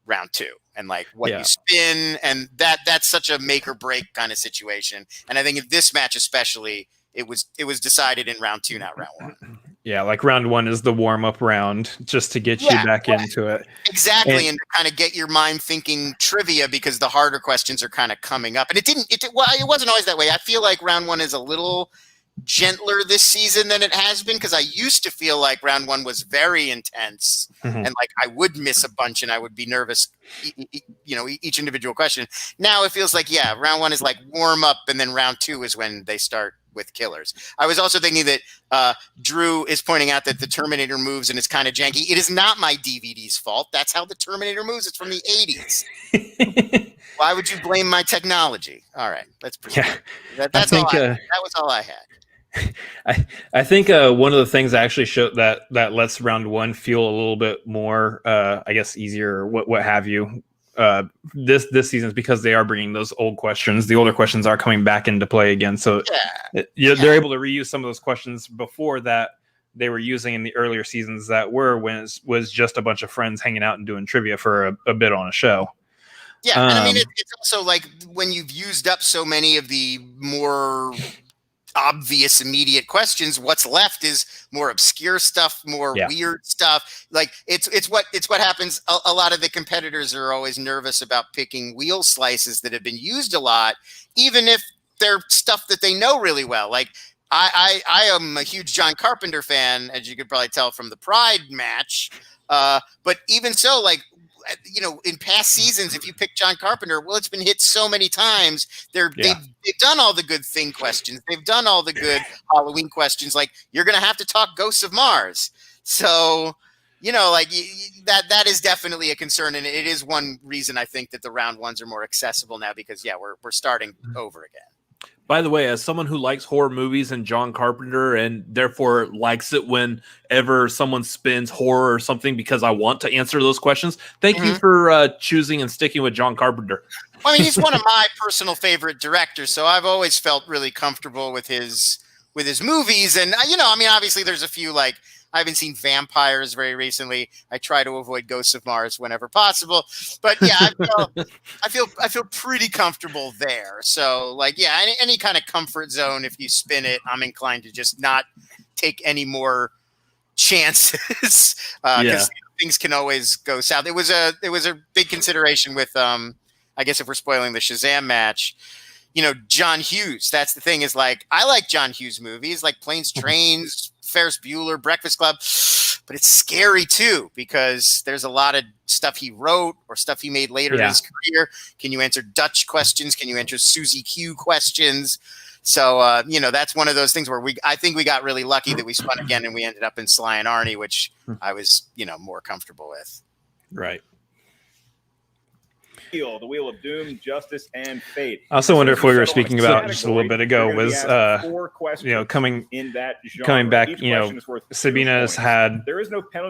round 2 and like what you spin. And that's such a make or break kind of situation. And I think in this match, especially, it was decided in round 2, not round 1. Yeah, like round 1 is the warm-up round, just to get you back into it. Exactly, and to kind of get your mind thinking trivia, because the harder questions are kind of coming up. And it wasn't always that way. I feel like round 1 is a little gentler this season than it has been, because I used to feel like round 1 was very intense, and like I would miss a bunch and I would be nervous, each individual question. Now it feels like, round 1 is like warm up, and then round 2 is when they start with killers. I was also thinking that Drew is pointing out that the Terminator moves and it's kind of janky. It is not my DVD's fault. That's how the Terminator moves. It's from the 80s. Why would you blame my technology? All right, let's proceed. That was all I had. I think one of the things that actually showed that lets round 1 feel a little bit more, I guess, easier, or what have you. This season is because they are bringing those old questions. The older questions are coming back into play again, so they're able to reuse some of those questions before that they were using in the earlier seasons that were when it was just a bunch of friends hanging out and doing trivia for a bit on a show. Yeah, and I mean it's also like when you've used up so many of the more obvious immediate questions, what's left is more obscure stuff, more weird stuff. Like it's what happens. A lot of the competitors are always nervous about picking wheel slices that have been used a lot, even if they're stuff that they know really well. Like I am a huge John Carpenter fan, as you could probably tell from the Pride match. But even so, like, in past seasons, if you pick John Carpenter, well, it's been hit so many times. They've done all the good thing questions. They've done all the good Halloween questions. Like, you're going to have to talk Ghosts of Mars. So, like that is definitely a concern. And it is one reason I think that the round 1s are more accessible now, because we're starting over again. By the way, as someone who likes horror movies and John Carpenter, and therefore likes it whenever someone spins horror or something, because I want to answer those questions, thank you for choosing and sticking with John Carpenter. Well, I mean, he's one of my personal favorite directors, so I've always felt really comfortable with his with his movies. And I mean, obviously there's a few, like, I haven't seen vampires very recently. I try to avoid Ghosts of Mars whenever possible, but yeah, I feel pretty comfortable there. So like, yeah, any kind of comfort zone, if you spin it, I'm inclined to just not take any more chances because things can always go south. It was a big consideration with I guess if we're spoiling the Shazam match, John Hughes. That's the thing, is like, I like John Hughes movies like Planes, Trains, Ferris Bueller, Breakfast Club, but it's scary too because there's a lot of stuff he wrote or stuff he made later in his career. Can you answer Dutch questions? Can you answer Susie Q questions? So that's one of those things where I think we got really lucky that we spun again and we ended up in Sly and Arnie, which I was more comfortable with. Right. The Wheel of Doom, Justice, and Fate. I also wonder if we were speaking about just a little bit ago was coming back. Sabina's had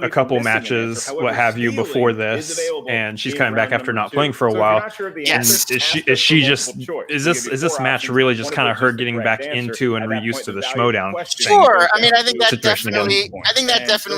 a couple matches, what have you, before this, and she's coming back after not playing for a while. Yes, is this match really just kind of her getting back into and reused to the Schmoedown? Sure. I mean, I think that definitely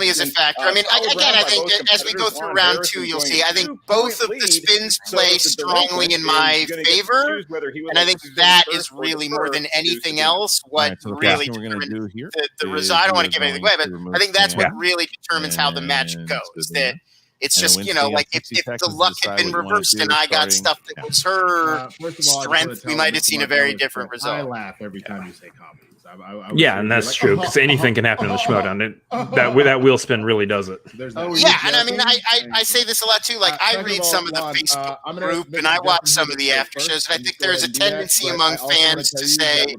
is a factor. I mean, I think as we go through round 2, you'll see. I think both of the spins play strongly in my favor, and I think that is really more than anything else what really determines the result. I don't want to give anything away, but I think that's what really determines how the match goes. That it's just like if the luck had been reversed and I got stuff that was her strength, we might have seen a very different result. I laugh every time you say comedies. And that's true, because anything can happen in the Schmoedown. That wheel spin really does it. And I mean, I say this a lot too. Like, I read some of the Facebook group and I watch some of the after shows, and I think there's a tendency among fans to say,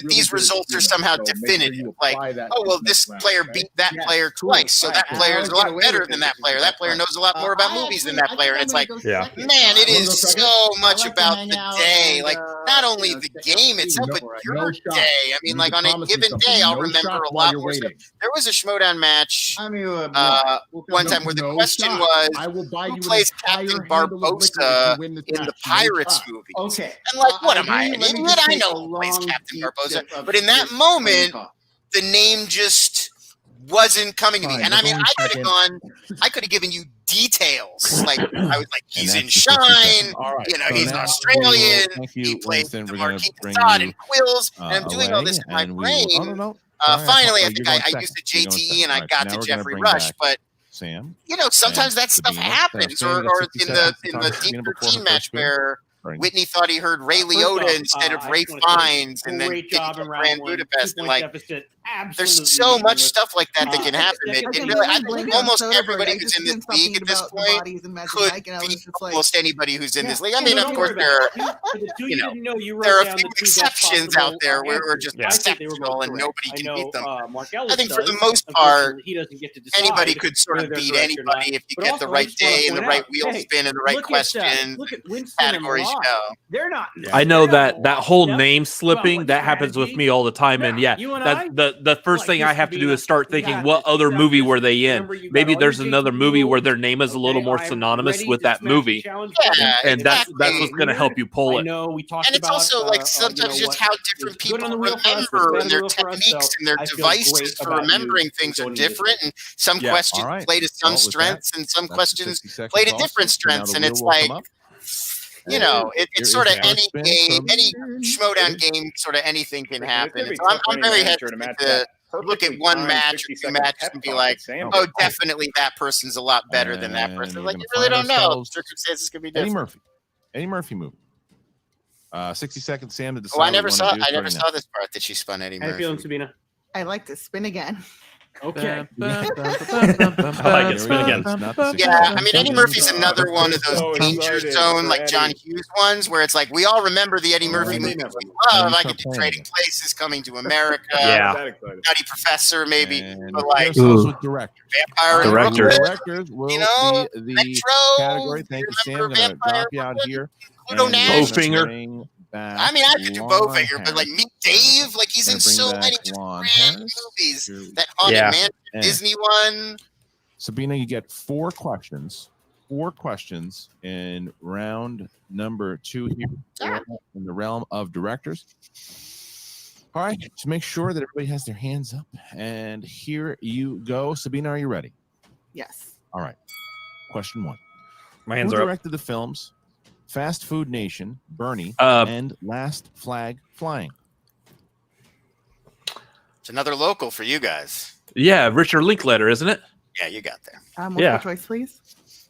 these results are somehow definitive. Like, oh well, this player beat that player twice, so that player is a lot better than that player. That player knows a lot more about movies than that player. And it's like, man, it is so much about the day. Like, not only the game itself, but your day. I mean, like, on a given day, I'll remember a lot more stuff. There was a Schmoedown match one time where the question was, who plays Captain Barbossa in the Pirates movie? Okay. And like, what am I, an idiot? I know who plays Captain Barbossa. But in that moment, the name just wasn't coming to me. And I mean, I could have given you details. Like, I was like, he's in Shine, he's Australian, he plays the Marquis de Sade and Quills, and I'm doing all this in my brain. Finally, I think I used the JTE and I got to Jeffrey Rush, but sometimes that stuff happens, or in the Deep 13 match where Whitney thought he heard Ray Liotta instead of Ray Fiennes, and then Grand Budapest. And like, there's so much stuff like that can happen. I think almost everybody who's in this league at this point could beat almost anybody who's in this league. I mean, of course, there are a few exceptions out there where we're just exceptional and nobody can beat them. I think for the most part, anybody could sort of beat anybody if you get the right day and the right wheel spin and the right questions, categories. I know that whole name slipping that happens with me all the time, and the first thing I have to do is start thinking, what other movie were they in? Maybe there's another movie where their name is a little more synonymous with that movie, and that's what's going to help you pull it. And it's also like sometimes just how different people remember, and their techniques and their devices for remembering things are different, and some questions play to some strengths and some questions play to different strengths, and it's like, it's sort of any game, any Schmoedown game, sort of anything can happen. So I'm very hesitant to look at one match or two matches and be like, oh, definitely that person's a lot better than that person. Like, you really don't know. Circumstances could be different. Eddie Murphy movie. 60 seconds, Sam, to decide. Oh, I never saw this part that she spun Eddie Murphy. How you feeling, Sabina? I like to spin again. Okay. I like it. Spin again. Yeah, I mean, Eddie Murphy's another one of those danger zone, like John Hughes ones, where it's like, we all remember the Eddie Murphy movies we love. I could do Trading Places, Coming to America, Nutty Professor, maybe, but like directors will be the Metro, category. Thank you, Sam. I'm gonna drop you out here. Bowfinger. I mean, I could do Bowfinger, but like Meet Dave, like he's in so many grand movies. That Haunted Mansion Disney one. Sabina, you get 4 questions. 4 questions in round number 2 here in the realm of directors. All right, to make sure that everybody has their hands up. And here you go. Sabina, are you ready? Yes. All right. Question 1. My hands Who are up. directed the films Fast Food Nation, Bernie, and Last Flag Flying? It's another local for you guys. Yeah, Richard Linklater, isn't it? Yeah, you got there. Multiple choice, please.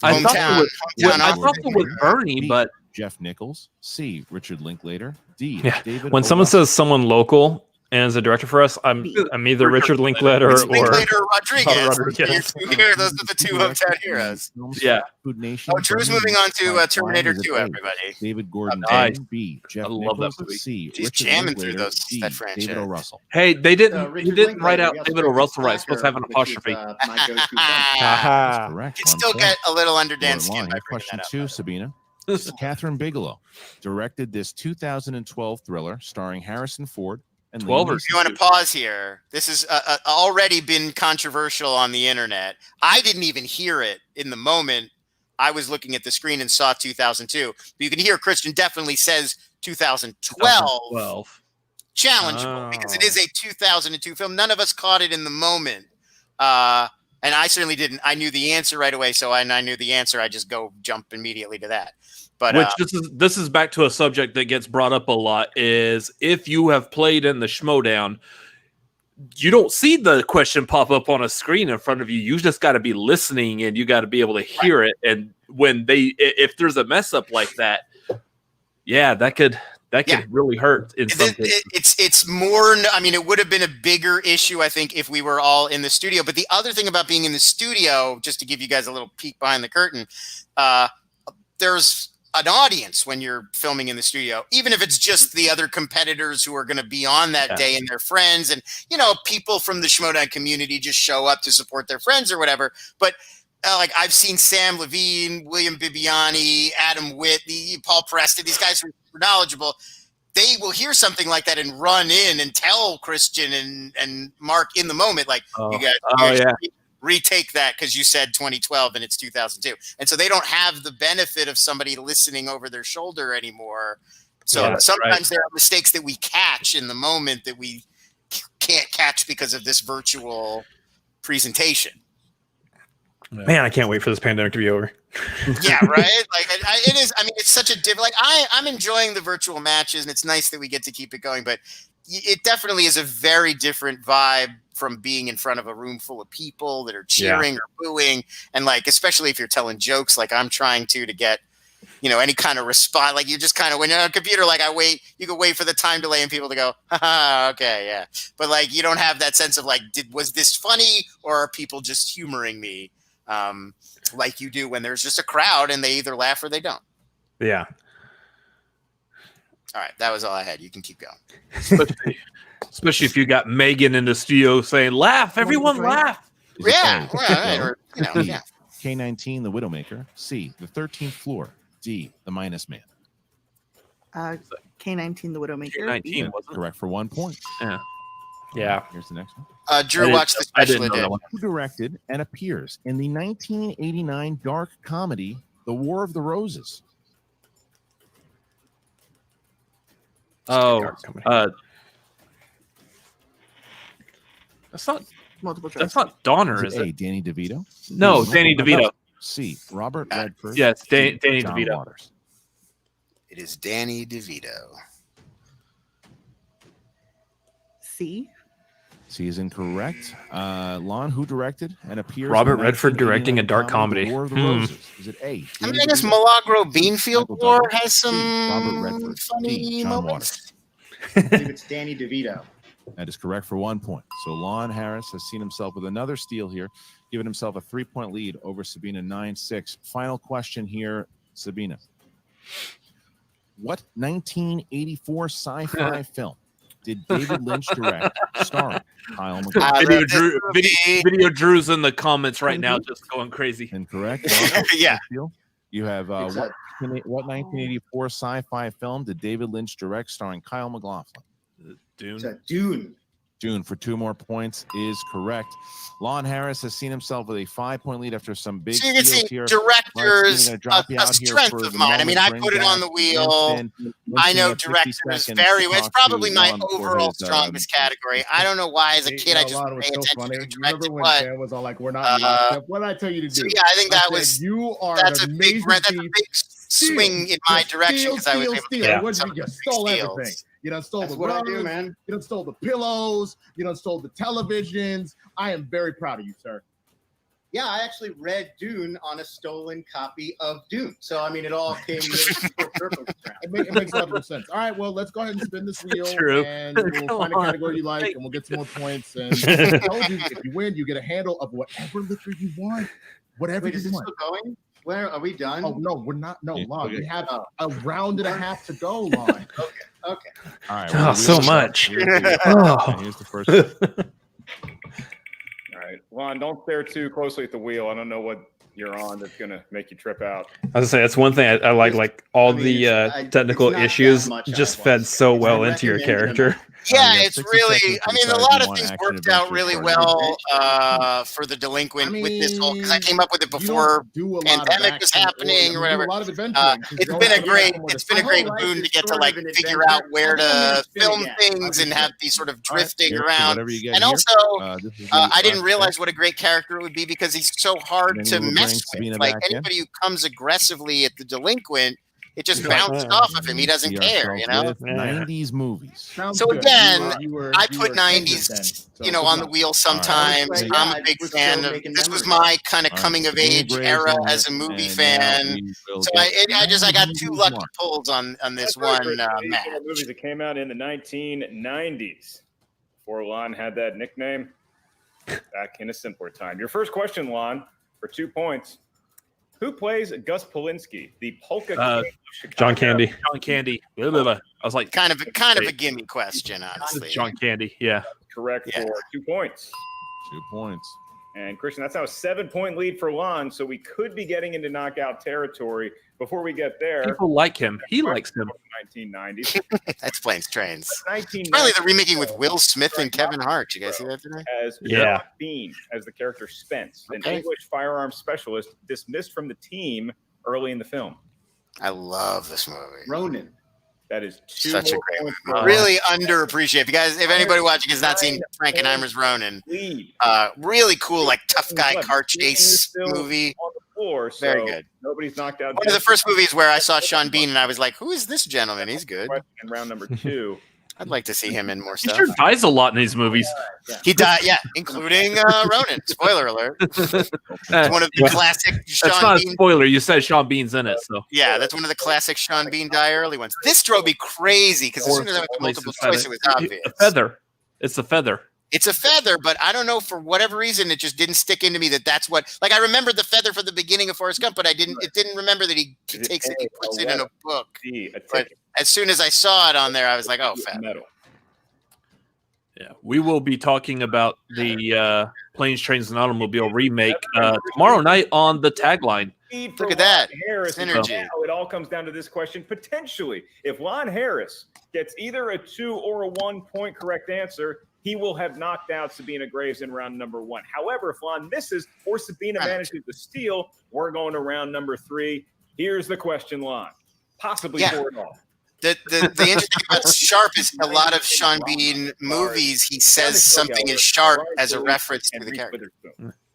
I thought Hometown it was Bernie, but Jeff Nichols. C. Richard Linklater. D. Yeah. David When someone says someone local and is a director for us, I'm either Richard Linklater or Linklater or Rodriguez. Rodriguez. Those are the two hometown heroes. Yeah. Food Nation. Oh, Drew's moving on to Terminator 2, everybody. David Gordon. Nice. B. Jeff I love that Nichols. movie. C. He's Richard jamming through Linklater. those- D. that franchise. David O. Russell. hey, they didn't. Richard He didn't write Linklater, out we also David O. have Russell right. It's supposed to have an Slacker, which is, apostrophe. my go-to film. That's correct. You'd On still point. get a little under Or Dan's skin line. by bringing Question that up. 2, Sabina. Catherine Bigelow directed this 2012 thriller starring Harrison Ford and 12 Liam or If you want to pause here, this has already been controversial on the internet. I didn't even hear it in the moment. I was looking at the screen and saw 2002. But you can hear Christian definitely says 2012. Challengeable because it is a 2002 film. None of us caught it in the moment. And I certainly didn't. I knew the answer right away. So I knew the answer. I just jump immediately to that. But Which this is back to a subject that gets brought up a lot is if you have played in the Schmoedown, you don't see the question pop up on a screen in front of you. You just got to be listening and you got to be able to hear it. And when if there's a mess up like that, yeah, that could really hurt in some cases. It's more. I mean, it would have been a bigger issue, I think, if we were all in the studio. But the other thing about being in the studio, just to give you guys a little peek behind the curtain, there's an audience when you're filming in the studio, even if it's just the other competitors who are going to be on that day and their friends, and people from the Schmoedown community just show up to support their friends or whatever. But like I've seen Sam Levine, William Bibiani, Adam Witt, Paul Preston, these guys who are knowledgeable. They will hear something like that and run in and tell Christian and Mark in the moment, like, you guys retake that because you said 2012 and it's 2002. And so they don't have the benefit of somebody listening over their shoulder anymore. So sometimes there are mistakes that we catch in the moment that we can't catch because of this virtual presentation. Man, I can't wait for this pandemic to be over. Yeah, right. Like it is. I mean, it's such a different. Like I'm enjoying the virtual matches, and it's nice that we get to keep it going. But it definitely is a very different vibe from being in front of a room full of people that are cheering or booing, and like especially if you're telling jokes, like I'm trying to get, any kind of response. Like you just kind of when you're on a computer, like you can wait for the time delay and people to go, okay, yeah. But like you don't have that sense of like, was this funny or are people just humoring me? Like you do when there's just a crowd and they either laugh or they don't. Yeah. All right, that was all I had. You can keep going. Especially if you got Megan in the studio saying, "Laugh, everyone, laugh." Yeah, right. Or, K-19, the Widowmaker. C, the 13th floor. D, the Minus Man. K-19, the Widowmaker. K-19 wasn't correct for 1 point. Yeah. Here's the next one. Drew watched the special edition. Who directed and appears in the 1989 dark comedy The War of the Roses? That's not multiple choice. That's not Donner, is A, it? Danny DeVito. No, Danny DeVito. C, Robert Redford. Yes, Danny John DeVito. Waters. It is Danny DeVito. C. C is incorrect. Lon, who directed and appears? Robert in the Redford directing a dark 1989 comedy. The War of the Roses. Is it A? I mean, I guess Milagro Beanfield Michael War Douglas. has some Robert Redford. funny D, John moments. I believe it's Danny DeVito. That is correct for 1 point. So Lon Harris has seen himself with another steal here, giving himself a 3-point lead over Sabina 9-6. Final question here, Sabina. What 1984 sci-fi film did David Lynch direct starring Kyle MacLachlan? Video Drew's in the comments right now just going crazy. Incorrect. Yeah. You have what 1984 sci-fi film did David Lynch direct starring Kyle MacLachlan? Dune. It's a Dune. Dune for 2 more points is correct. Lon Harris has seen himself with a 5-point lead after some big So you can see here. directors Gonna drop you a out here strength for of the mine. I mean, I moment. put it Bring on the back wheel. Winston. I Winston, know you have 50 directors seconds very to well. It's talk to probably my Lon for overall his, strongest category. I don't know why as a kid I just Lon was pay so attention funny. to who You remember directed when what. Sam was all like, "We're not locked up." What did I tell you to do? So yeah, I think that said, was you are that's an a big amazing swing in my direction because I was able to steal. get What some did you of get? the Stole big everything. steals. You done stole That's the what I rugs, do, man. You done stole the pillows. You done stole the televisions. I am very proud of you, sir. Yeah, I actually read Dune on a stolen copy of Dune. So, I mean, it all came really full circle. It makes logical sense. All right, well, let's go ahead and spin this wheel, True. and we'll find a category you like, and we'll get some more points. And I told you, if you win, you get a handle of whatever liquor you want. Whatever Wait, is you it want. still going? Where are we done? Oh no, we're not. No, Lon. Okay. We have a round and a half to go, Lon. Okay. All right. Oh, well, so we'll much. Here's the, Oh. here's the first one. All right, Lon, don't stare too closely at the wheel. I don't know what you're on that's gonna make you trip out. I was gonna say that's one thing I like all I mean, the it's technical not that issues much just I fed watched. so I well into your recommend it character. Yeah, you have it's 60 really. seconds to I mean, a decide lot if of you want things action, worked out adventure, really story. well for the Delinquent with this whole because I came up with it You before don't do a lot of pandemic was action happening or you do whatever. a lot of adventuring. It's been a great boon is to get to sort like of an figure adventure. out where I think I'm to gonna spin film again. things and have these sort of All right, drifting here, so around. whatever you get And here, also, this is the I didn't last realize step. what a great character it would be because he's so hard And to then we'll mess bring with. Sabina Like back in. anybody who comes aggressively at the Delinquent, it just Yeah. bounces off of him. He doesn't See care, ourselves you know. with 90s movies. So again, I put 90s, you know, on the wheel sometimes. Right. I'm a big fan of. This was my kind of All right, coming of Sabina age Graves era in as a it, movie and fan. now we will So get I got 2 lucky more. pulls on this That's right, one Chris. match. These are movies that came out in the 1990s. Before Lon had that nickname, back in a simpler time. Your first question, Lon, for 2 points. Who plays Gus Polinski, the Polka King of Chicago? John Candy. John Candy. Blah, blah, blah. I was like, Kind of a gimme question, honestly. John Candy. Yeah. Correct Yeah. for 2 points. 2 points. And Christian, that's now a 7-point lead for Lon, so we could be getting into knockout territory. Before we get there, People like him. He likes him. 1990s. That explains trains. 1990s. Apparently, they're remaking with Will Smith and Kevin Hart. You guys see that today? As Yeah. Sean Bean as the character Spence, an Okay. English firearms specialist dismissed from the team early in the film. I love this movie. Ronan. That is 2 Such a more great points movie. for Really underappreciated. If anybody watching has not seen Frankenheimer's Ronin, lead. really cool, like tough guy Left. car Bean is chase still movie. on the floor, so Very good. Nobody's knocked out. One of the first movies where I saw Sean Bean and I was like, "Who is this gentleman? He's good. Question in round number 2. I'd like to see him in more He stuff." sure dies a lot in these movies. He died, yeah, including Ronin. Spoiler alert. It's one of the classic That's Sean not a Bean. spoiler. You said Sean Bean's in it, so. Yeah, that's one of the classic Sean Bean die early ones. This drove me crazy because as soon as I went to multiple choice, it was obvious. A feather. It's a feather. It's a feather, but I don't know, for whatever reason, it just didn't stick into me that's what. Like, I remembered the feather from the beginning of Forrest Gump, but it didn't remember that he takes it, he puts it in a book. But as soon as I saw it on there, I was like, "Oh, feather." Yeah, we will be talking about the Planes, Trains, and Automobile remake tomorrow night on the Tagline. Look at that. Harris Synergy. Now it all comes down to this question. Potentially, if Lon Harris gets either a 2 or a 1 point correct answer, he will have knocked out Sabina Graves in round number 1. However, if Lon misses or Sabina manages to steal, we're going to round number 3. Here's the question, Lon. Possibly 4 and all. The interesting thing about Sharp is a lot of Sean Bean movies, he says something is sharp as a reference to the character.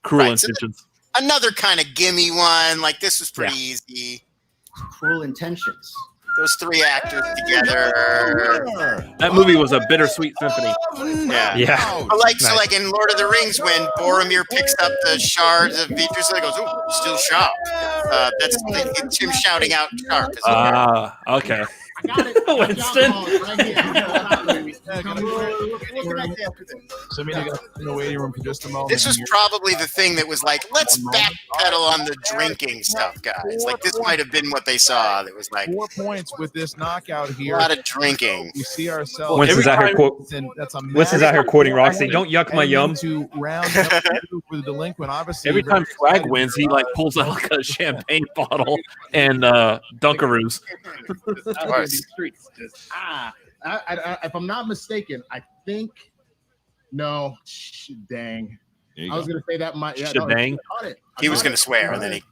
Cruel Right, so Intentions. Another kind of gimme one. Like, this was pretty easy. Cruel Intentions. Those 3 actors together. That movie was a bittersweet symphony. Yeah. Yeah. But like in Lord of the Rings, when Boromir picks up the shards of Beatrice, and he goes, "Ooh, still sharp." It's him shouting out "sharp." Okay. I got it. Winston. So, I mean, I got in the waiting room for just a moment. This was probably the thing that was like, let's backpedal on the drinking stuff, guys. Like, this might have been what they saw. That was like 4 points with this knockout here. a lot of drinking. We see ourselves. Winston's out here Winston's out here quoting Roxy. Don't yuck my yum. To round number 2 for the Delinquent, obviously. Every time Swag wins, he like pulls out like a champagne bottle and Dunkaroos. If I'm not mistaken, I think No, dang. I was going to say that might. Yeah, dang. He was going to swear, and then he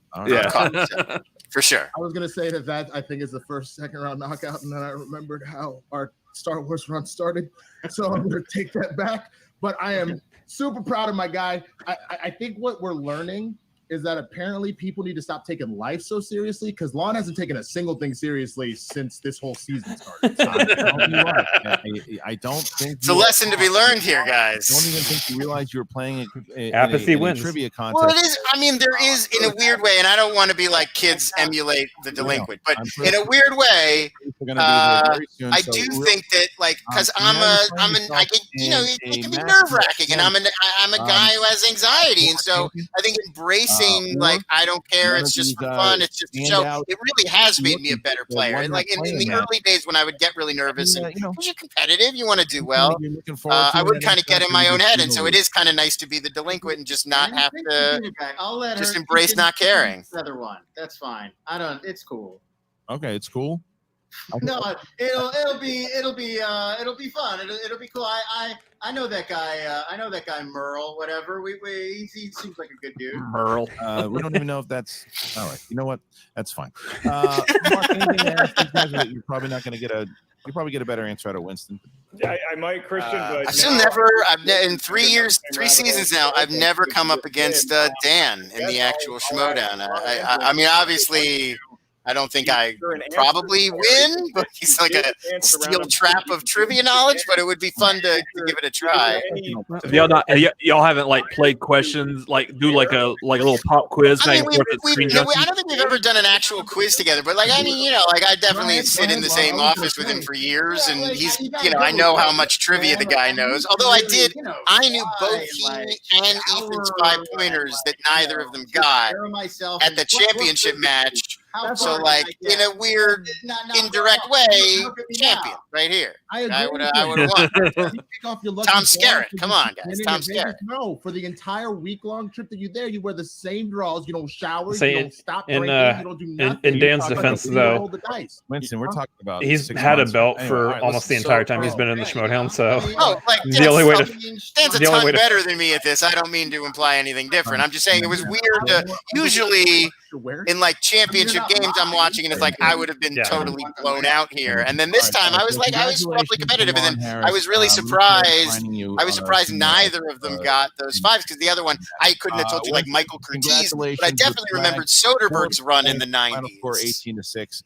caught himself. For sure. I was going to say that I think is the first second round knockout, and then I remembered how our Star Wars run started. So I'm going to take that back. But I am super proud of my guy. I think what we're learning is that apparently people need to stop taking life so seriously, because Lon hasn't taken a single thing seriously since this whole season started. I don't think it's a lesson to be learned here, guys. I don't even think you realize you were playing apathy in wins. A trivia contest. Well, it is. I mean, there is in a weird way, and I don't want to be like kids emulate the Delinquent, but in a weird way, I do think that, like, because I get, you know, it can be nerve wracking, and I'm a guy who has anxiety, and so I think embracing like I don't care, it's just for fun, it's just a show. It really has made me a better player. And like in the early days when I would get really nervous, and because you're competitive, you want to do well. I would kind of get in my own head, and so it is kind of nice to be the Delinquent and just not have to just embrace not caring. Other one, that's fine. I don't. It's cool. Okay, it's cool. No, it'll be fun. It'll be cool. I know that guy. I know that guy Merle. Whatever. He seems like a good dude. Merle. We don't even know if that's all right. You know what? That's fine. Mark, anything else? You're probably not going to get a. You probably get a better answer out of Winston. Yeah, I might, Christian, but I've still never. In 3 seasons now, I've never come up against Dan in the actual Schmoedown. I mean, obviously, I don't think I probably win, but he's like a steel trap of trivia knowledge. But it would be fun to give it a try. Y'all haven't like played questions, like do like a little pop quiz. I mean, I don't think we've ever done an actual quiz together. But like, I mean, you know, like I definitely sit in the same office with him for years, and he's, you know, I know how much trivia the guy knows. Although I knew both he and Ethan's 5-pointers that neither of them got at the championship match. So, like, in a weird, indirect way, champion right here. I would have won. Tom Skerritt. Come on, guys. Tom Skerritt. No, for the entire week-long trip that you're there, you wear the same draws. You don't shower. So you don't stop drinking. You don't do nothing. In Dan's defense, though, Winston, we're talking about he's had a belt for almost the entire time he's been in the Schmoedown. So, the only way Dan's a ton better than me at this. I don't mean to imply anything different. I'm just saying it was weird to usually in like championship games I'm watching, and it's like I would have been totally blown out here. And then this time I was roughly competitive, and then I was really surprised. I was surprised neither of them got those 5s, because the other one I couldn't have told you, like Michael Curtiz, but I definitely remembered Soderbergh's run in the 90s. 18-6.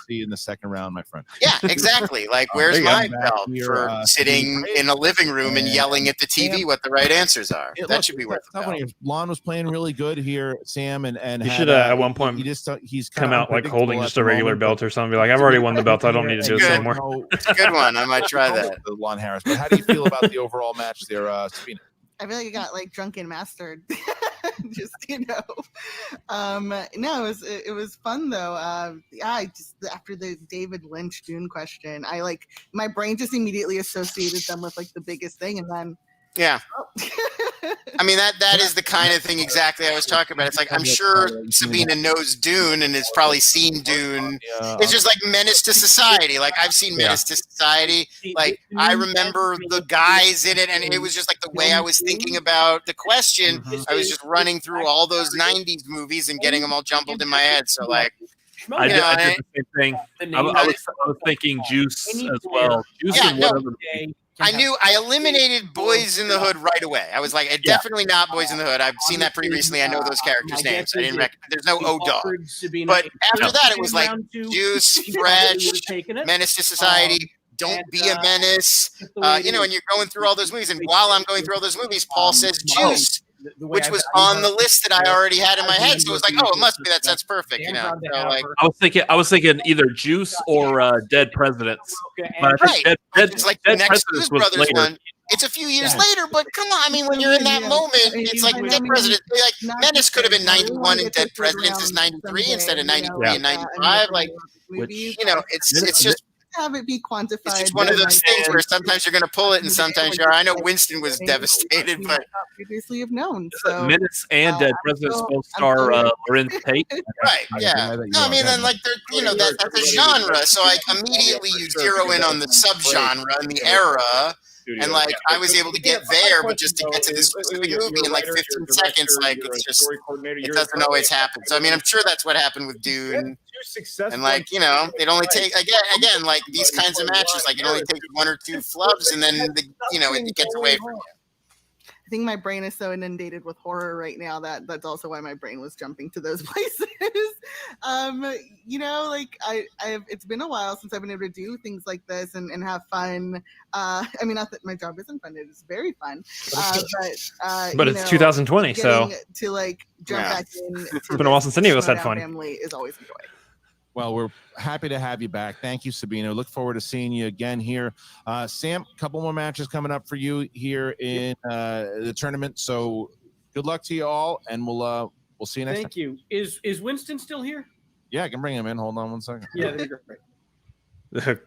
See you in the second round, my friend. Yeah, exactly. Like, where's my belt for sitting in a living room and yelling at the TV what the right answers are? That should be worth it. Lon was playing really good here, Sam, and he should at one point he's come out like holding just a regular belt or something. Be like, I've already won the belt. I don't need to do this anymore. It's a good one. I might try that. Lon Harris. But how do you feel about the overall match there, Sabina? I feel like I got like drunken mastered. Just, you know, no, it was fun though. I just, after the David Lynch Dune question, I like my brain just immediately associated them with like the biggest thing, and then yeah. I mean, that is the kind of thing exactly I was talking about. It's like, I'm sure Sabina knows Dune and has probably seen Dune. It's just like Menace to Society. Like, I've seen Menace to Society. Like, I remember the guys in it, and it was just like the way I was thinking about the question. I was just running through all those 90s movies and getting them all jumbled in my head. So, like, I did the same thing. I was thinking Juice as well. Juice and whatever. I knew I eliminated Boys in the Hood right away. I was like, definitely not Boys in the Hood. I've seen that pretty recently. I know those characters' names. I didn't there's no O-Dog. But after that, it was like Juice, Fresh, Menace to Society, Don't Be a Menace. You know, and you're going through all those movies. And while I'm going through all those movies, Paul says Juice, which was on the list that I already had in my head. So it was like, oh, it must be that's perfect. You know, so like I was thinking either Juice or Dead Presidents. Right. It's like the next Blues Brothers one. It's a few years later, but come on. I mean, when you're in that moment, it's like Dead Presidents. Like Menace could have been 91 and Dead Presidents is 93 instead of 93 and 95. Like, you know, it's just. Have it be quantified. It's just one of those things where sometimes you're going to pull it and sometimes you're. I know Winston was devastated, but previously have known. So Menace and Dead Presidents both star Lorenz Tate. Right? Yeah. No, I mean, then like you know that's a genre, so like immediately you zero in on the subgenre and the era. studio. And like Yeah, I was able to get there, but just to get to this specific movie in like 15 seconds, like it's just it doesn't always happen. So I mean, I'm sure that's what happened with Dune. And like it only take again like these kinds of matches, like it only takes 1 or 2 flubs, and then it gets away from you. I think my brain is so inundated with horror right now that's also why my brain was jumping to those places. It's been a while since I've been able to do things like this and have fun. I mean, not that my job isn't fun; it is very fun. But it's 2020, so to like jump back in. It's been a while since any of us had fun. Family is always a joy. Well, we're happy to have you back. Thank you, Sabina. Look forward to seeing you again here. Sam, a couple more matches coming up for you here in the tournament. So good luck to you all, and we'll see you next time. Thank you. Is Winston still here? Yeah, I can bring him in. Hold on one second. Yeah, that'd be great.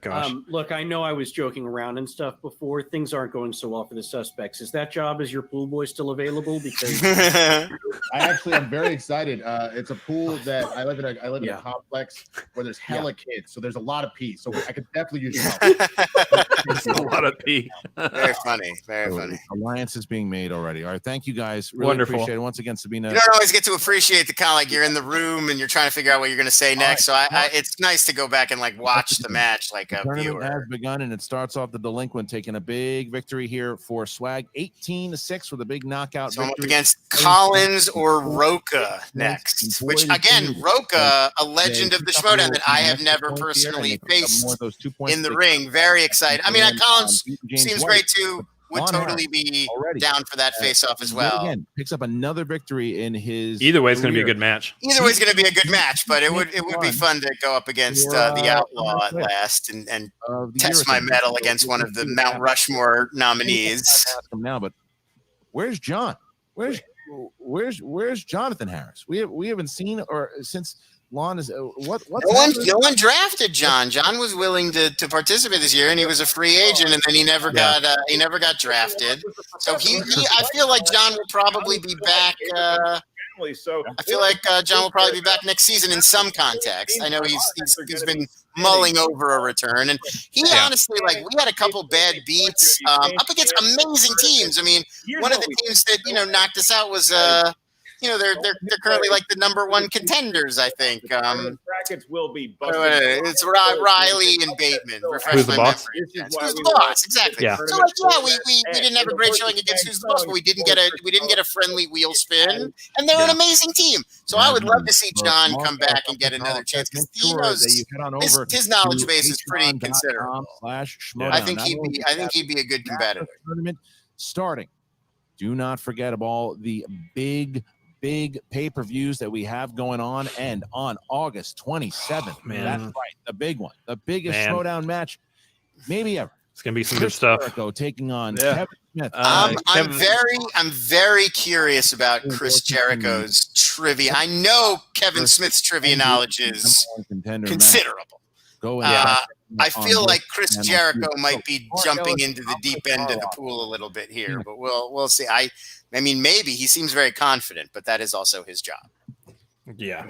Gosh. Look, I know I was joking around and stuff before. Things aren't going so well for the suspects. Is that job as your pool boy still available? Because I actually am very excited. It's a pool that I live in a complex where there's hella kids, so there's a lot of pee. So I could definitely use help. A lot of pee. Very funny. Very funny. Alliance is being made already. All right, thank you guys. Really Wonderful. appreciate it. Once again, Sabina. You don't always get to appreciate the kind of like you're in the room and you're trying to figure out what you're going to say next. So it's nice to go back and like watch the match like a Tournament viewer. has begun, and it starts off the Delinquent taking a big victory here for Swag, 18-6 with a big knockout So I'm up victory against Collins or Roca next, which again, Roca, a legend of the Schmoedown that I have never personally faced in the ring. Very excited. I mean, Collins seems great too. Would totally be down for that face-off as well. Again, picks up another victory in his. Either way, it's going to be a good match. Either way, it's going to be a good match, but it would be fun to go up against the Outlaw at last and test my mettle against one of the Mount Rushmore nominees. Now, but where's John? Where's Jonathan Harris? We haven't seen or since. Lon is no one drafted John. John was willing to participate this year, and he was a free agent, and then he never got drafted. So I feel like John will probably be back. I feel like John will probably be back next season in some context. I know he's been mulling over a return, and he honestly we had a couple bad beats up against amazing teams. I mean, one of the teams that knocked us out was. They're currently like the #1 contenders, I think. Brackets will be it's Riley and Bateman. Who's the boss? Who's the boss? Exactly. Yeah. So we didn't have a great showing against Who's the Boss, but we didn't get a friendly wheel spin, and they're an amazing team. So I would love to see John come back and get another chance because he knows his knowledge base is pretty considerable. I think he'd be a good competitor. Starting. Do not forget about all the big pay-per-views that we have going on, and on August 27th, that's right, the big one, the biggest Schmoedown match maybe ever. It's gonna be some good stuff. Jericho taking on Kevin Smith. I'm very curious about Chris Jericho's trivia. I know Kevin Smith's trivia knowledge is considerable. I feel like Chris Jericho might be jumping into the deep end of the pool a little bit here, but we'll see. I mean, maybe he seems very confident, but that is also his job. Yeah.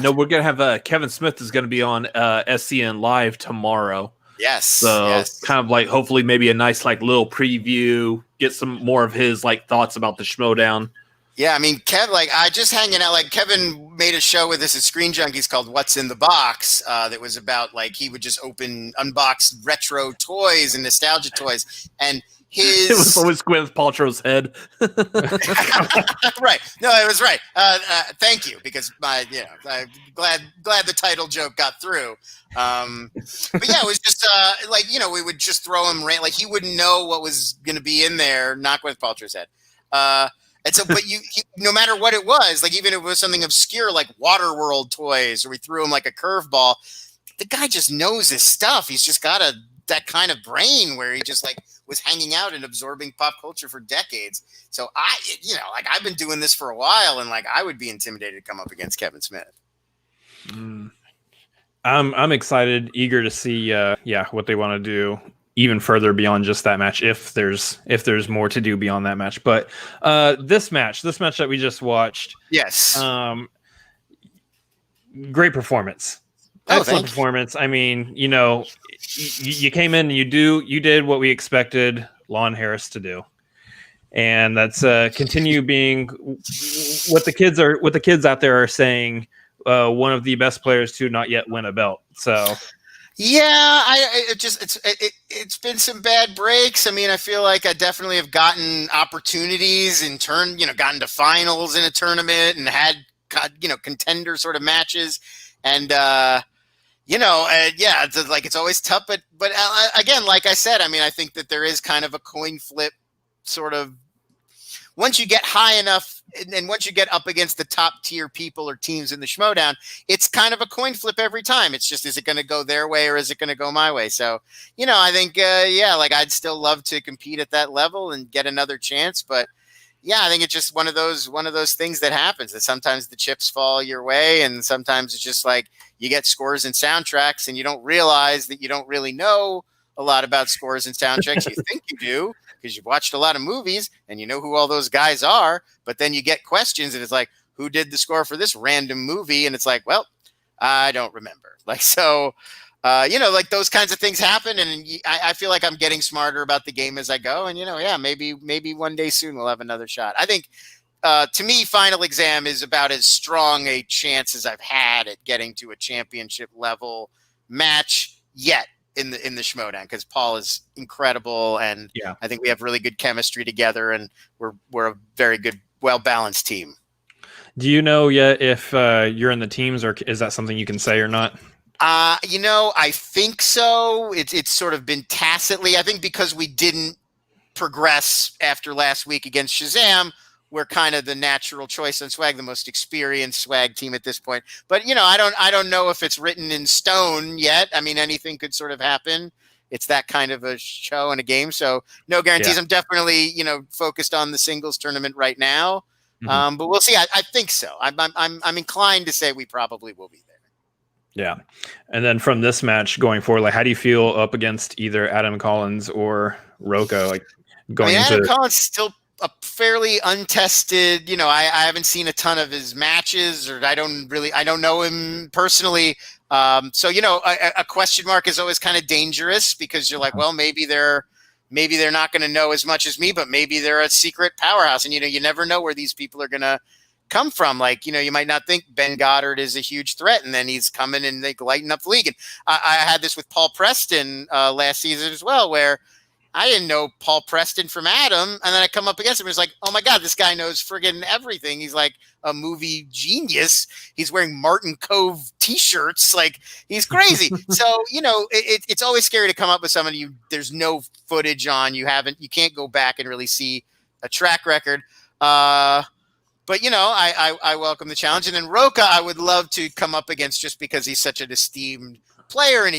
No, we're gonna have Kevin Smith is gonna be on SCN Live tomorrow. Yes. So kind of like hopefully maybe a nice like little preview, get some more of his like thoughts about the Schmoedown. Yeah, I mean, I just hanging out. Like Kevin made a show with us at Screen Junkies called "What's in the Box." That was about like he would just unbox retro toys and nostalgia toys, and his. It was always Gwyneth Paltrow's head. Right. No, it was right. Thank you, because I'm glad the title joke got through. But yeah, it was just we would just throw him like he wouldn't know what was going to be in there. Not Gwyneth Paltrow's head. And so, but no matter what it was, like even if it was something obscure like Waterworld toys, or we threw him like a curveball, the guy just knows his stuff. He's just got that kind of brain where he just like was hanging out and absorbing pop culture for decades. So I've been doing this for a while, and like I would be intimidated to come up against Kevin Smith. I'm excited, eager to see what they want to do even further beyond just that match, if there's more to do beyond that match. But this match that we just watched, yes, great performance. Excellent performance. I mean, you came in and you did what we expected Lon Harris to do. And that's continue being what the kids out there are saying, one of the best players to not yet win a belt. So yeah, it's been some bad breaks. I mean, I feel like I definitely have gotten opportunities in turn, gotten to finals in a tournament and had contender sort of matches, and it's always tough. But again, like I said, I mean, I think that there is kind of a coin flip sort of. Once you get high enough and once you get up against the top tier people or teams in the Schmoedown, it's kind of a coin flip every time. It's just, is it going to go their way or is it going to go my way? So, I think, I'd still love to compete at that level and get another chance. But yeah, I think it's just one of those things that happens, that sometimes the chips fall your way. And sometimes it's just like you get scores and soundtracks and you don't realize that you don't really know a lot about scores and soundtracks. You think you do, because you've watched a lot of movies and you know who all those guys are, but then you get questions and it's like, who did the score for this random movie? And it's like, well, I don't remember. Like, so, like those kinds of things happen. And I feel like I'm getting smarter about the game as I go. And, maybe one day soon we'll have another shot. I think, to me, Final Exam is about as strong a chance as I've had at getting to a championship level match yet in the Schmoedown, because Paul is incredible, and I think we have really good chemistry together, and we're a very good, well-balanced team. Do you know yet if you're in the teams, or is that something you can say or not? I think so. It's sort of been tacitly. I think because we didn't progress after last week against Shazam, we're kind of the natural choice on Swag, the most experienced Swag team at this point. But, I don't know if it's written in stone yet. I mean, anything could sort of happen. It's that kind of a show and a game. So no guarantees. Yeah. I'm definitely, focused on the singles tournament right now. Mm-hmm. But we'll see. I think so. I'm inclined to say we probably will be there. Yeah. And then from this match going forward, like, how do you feel up against either Adam Collins or Roca? Like, Adam Collins still a fairly untested, I haven't seen a ton of his matches, or I don't know him personally. So, a question mark is always kind of dangerous, because you're like, well, maybe they're not going to know as much as me, but maybe they're a secret powerhouse. And, you never know where these people are going to come from. Like, you might not think Ben Goddard is a huge threat, and then he's coming and they lighten up the league. And I had this with Paul Preston last season as well, where I didn't know Paul Preston from Adam, and then I come up against him. It's like, oh my God, this guy knows friggin' everything. He's like a movie genius. He's wearing Martin Cove T-shirts. Like, he's crazy. So, it's always scary to come up with somebody there's no footage on. You can't go back and really see a track record. But, I welcome the challenge. And then Roca, I would love to come up against, just because he's such an esteemed player, and